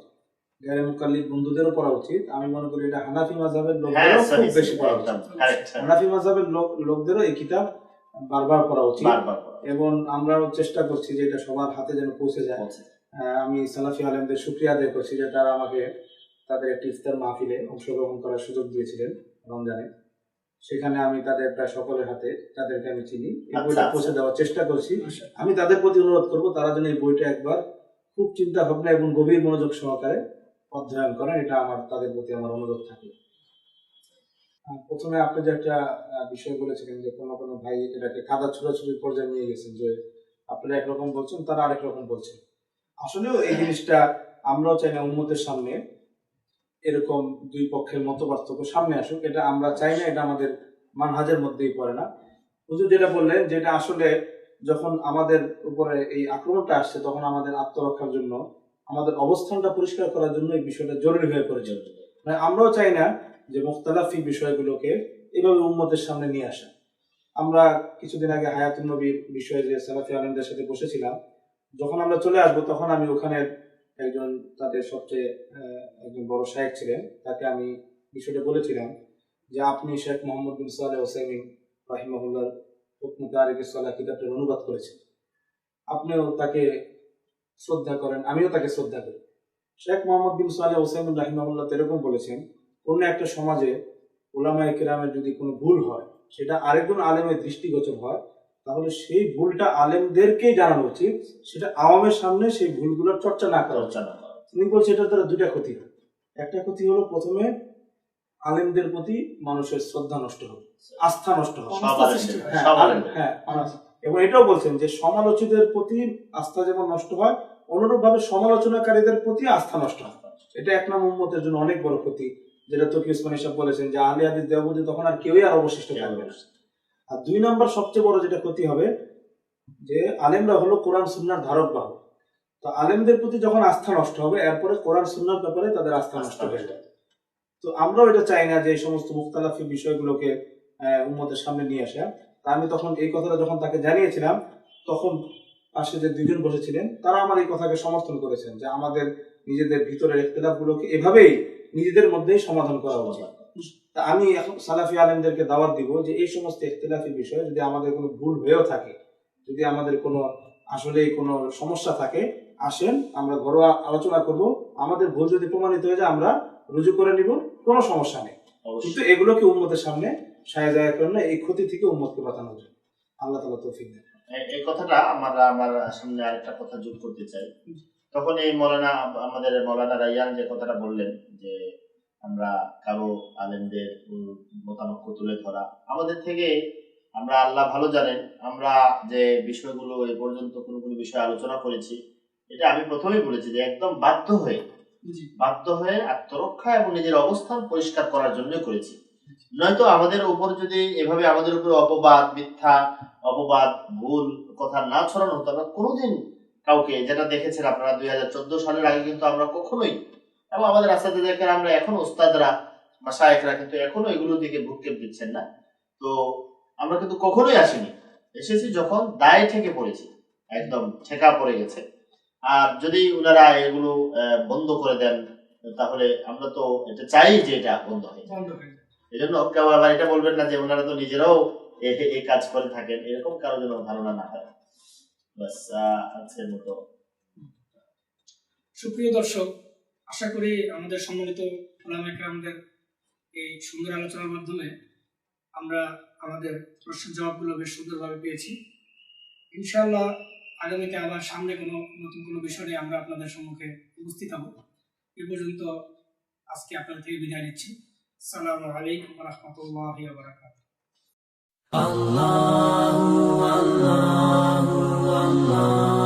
গায়রে মুকাল্লিদ বন্ধুদেরও পড়া উচিত। আমি মনে করি এটা হানাফি মাযহাবের লোকদেরও খুব বেশি পড়া উচিত। হানাফি মাযহাবের লোকদেরও এই কিতাব বারবার পড়া উচিত, এবং আমরাও চেষ্টা করছি যে এটা সবার হাতে যেন পৌঁছে যায়। আমি সালাফি আলেমদের শুকরিয়া আদায় করছি যে তারা আমাকে তাদের একটি ইফতার মাহফিলে অংশগ্রহণ করার সুযোগ দিয়েছিলেন রমজানে। সেখানে আমি তাদের প্রায় সকলের হাতে, তাদেরকে আমি চিনি, এই বইটা পৌঁছে দেওয়ার চেষ্টা করছি। আমি তাদের প্রতি অনুরোধ করবো তারা যেন এই বইটা একবার খুব চিন্তা ভাবনা এবং গভীর মনোযোগ সহকারে অধ্যয়ন করেন, এটা আমার তাদের প্রতি আমার অনুরোধ থাকে। প্রথমে আপনি যে একটা বিষয় বলেছিলেন যে কোনো কোনো ভাই এটাকে কাদা ছোড়াছুড়ির পর্যায়ে নিয়ে গেছেন, যে আপনারা একরকম বলছেন তারা আরেক রকম বলছেন। আসলেও এই জিনিসটা আমরাও চাই না উম্মতের সামনে এরকম দুই পক্ষের মত পার্থক্য সামনে আসুক, এটা আমরা চাই না, এটা আমাদের মানহাজের মধ্যেই পড়ে না। হুজুর যেটা বললেন, যেটা আসলে যখন আমাদের উপরে এই আক্রমণটা আসছে তখন আমাদের আত্মরক্ষার জন্য, আমাদের অবস্থানটা পরিষ্কার করার জন্য এই বিষয়টা জরুরি হয়ে পড়েছে। মানে আমরাও চাই না যে মুখতালাফি বিষয়গুলোকে এভাবে উম্মতের সামনে নিয়ে আসা। আমরা কিছুদিন আগে হায়াতুন নবীর বিষয়ে যে সালাফি আলেমদের সাথে বসেছিলাম, যখন আমরা চলে আসবো তখন আমি ওখানে একজন তাদের সবচেয়ে একজন বড় শায়েখ ছিলেন, তাকে আমি বিষয়টা বলেছিলাম যে আপনি শেখ মোহাম্মদ বিন সালেহ ওসাইমিন রাহিমাহুল্লাহর হুকমে তারিকুস সালাহ কিতাবটার অনুবাদ করেছেন, আপনিও তাকে শ্রদ্ধা করেন, আমিও তাকে শ্রদ্ধা করি। শেখ মোহাম্মদ বিন সালেহ ওসাইমিন রাহিমাহুল্লাহ এরকম বলেছেন, কোন একটা সমাজে উলামায়ে কেরামের যদি কোনো ভুল হয়, সেটা আরেকজন আলেমের দৃষ্টিগোচর হয়, তাহলে সেই ভুলটা আলেমদেরকেই জানানো উচিত, সেটা আওয়ামের সামনে সেই ভুলগুলোর চর্চা না করা উচিত। তিনি বলছেন এটার দ্বারা দুইটা ক্ষতি হয়। একটা ক্ষতি হলো, প্রথমে আলেমদের প্রতি মানুষের শ্রদ্ধা নষ্ট হবে, আস্থা নষ্ট হবে। এবং এটাও বলছেন যে সমালোচিতদের প্রতি আস্থা যেমন নষ্ট হয়, অনুরূপ ভাবে সমালোচনাকারীদের প্রতি আস্থা নষ্ট হয়। এটা এক নম্বর উম্মতের জন্য অনেক বড় ক্ষতি, যেটা তকি উসমানী সাহেব বলেছেন যে আহলে হাদিস দেওবন্দি তখন আর কেউই আর অবশিষ্ট থাকবে না। আর দুই নম্বর সবচেয়ে বড় যেটা ক্ষতি হবে, যে আলেমরা হলো কোরআন সুন্নাহর ধারক বাহক। তো আলেমদের প্রতি যখন আস্থা নষ্ট হবে, এরপরে কোরআন সুন্নাহর ব্যাপারে তাদের আস্থা নষ্ট হয়ে যাবে। তো আমরাও এটা চাই না যে এই সমস্ত মুখতালাফি বিষয়গুলোকে উম্মতের সামনে নিয়ে আসা। তা আমি তখন এই কথাটা যখন তাকে জানিয়েছিলাম, তখন পাশে যে দুইজন বসেছিলেন তারা আমার এই কথাকে সমর্থন করেছেন যে আমাদের নিজেদের ভিতরের ইখতিলাফগুলোকে এভাবেই নিজেদের মধ্যেই সমাধান করা উচিত। তা আমি এখন সালাফি আলেমদেরকে দাওয়াত দিব যে এই সমস্ত ইখতিলাফি বিষয়ে যদি আমাদের কোনো ভুল হয়েও থাকে, যদি আমাদের কোনো আসলে কোনো সমস্যা থাকে, আসেন আমরা ঘরোয়া আলোচনা করব, আমাদের ভুল যদি প্রমাণিত হয়ে যায় আমরা রুজু করে নিব, কোনো সমস্যা নেই। কিন্তু এগুলোকে উম্মতের সামনে সায়জায়া করেন না, এই ক্ষতি থেকে উম্মতকে বাঁচানো যায়। আল্লাহ তাআলা তৌফিক দেন। এই কথাটা আমার সামনে আরেকটা কথা যোগ করতে চাই। তখন এই আমাদের মৌলানা রাইয়ান যে কথাটা বললেন যে আমরা কারো আলেমদের মতামত তুলে ধরা, আমাদের থেকে আমরা, আল্লাহ ভালো জানেন, আমরা যে বিষয়গুলো এই পর্যন্ত কোনো বিষয় আলোচনা করেছি, এটা আমি প্রথমেই বলেছি যে একদম বাধ্য হয়ে আত্মরক্ষা এবং নিজের অবস্থান পরিষ্কার করার জন্য করেছি। নয়তো আমাদের উপর যদি এভাবে আমাদের উপর অপবাদ, মিথ্যা অপবাদ, ভুল কথা না ছড়ানো হতো, আমরা কোনোদিন কাউকে, যেটা দেখেছেন আপনারা 2014 সালের আগে কিন্তু আমরা কখনোই, এবং আমাদের আসাদীদেরকে আমরা এখনো উস্তাদরা মাশায়েখরা কিন্তু এখনো এগুলোর দিকে ভ্রুক্ষেপ দিচ্ছেন না। তো আমরা কিন্তু কখনোই আসিনি, এসেছি যখন দায় থেকে পড়েছি, একদম ঠেকা পড়ে গেছে। আর যদি ওনারা এগুলো বন্ধ করে দেন, তাহলে আমরা তো এটা চাই যে এটা বন্ধ হয়ে যায়। বন্ধ হয়ে যায়। এই জন্য কেউ আবার এটা বলবেন না যে ওনারা তো নিজেরাও এই কাজ করে থাকেন, এরকম কারো যেন ধারণা না হয়। বাস আজকের মতো। সুপ্রিয় দর্শক, আশা করি আমাদের সম্মানিত ওলামা ইকরামদের এই সুন্দর আলোচনার মাধ্যমে আমরা আমাদের প্রশ্ন জবাবগুলো বেশ সুন্দরভাবে পেয়েছি। ইনশাআল্লাহ আগামীতে আবার সামনে কোনো নতুন কোনো বিষয় নিয়ে আমরা আপনাদের সম্মুখে উপস্থিত হব। এ পর্যন্ত আজকে আপনাদের থেকে বিদায় নিচ্ছি। আসসালামু আলাইকুম ওয়া রাহমাতুল্লাহি ওয়া বারাকাতুহু। Allah, Allah, Allah.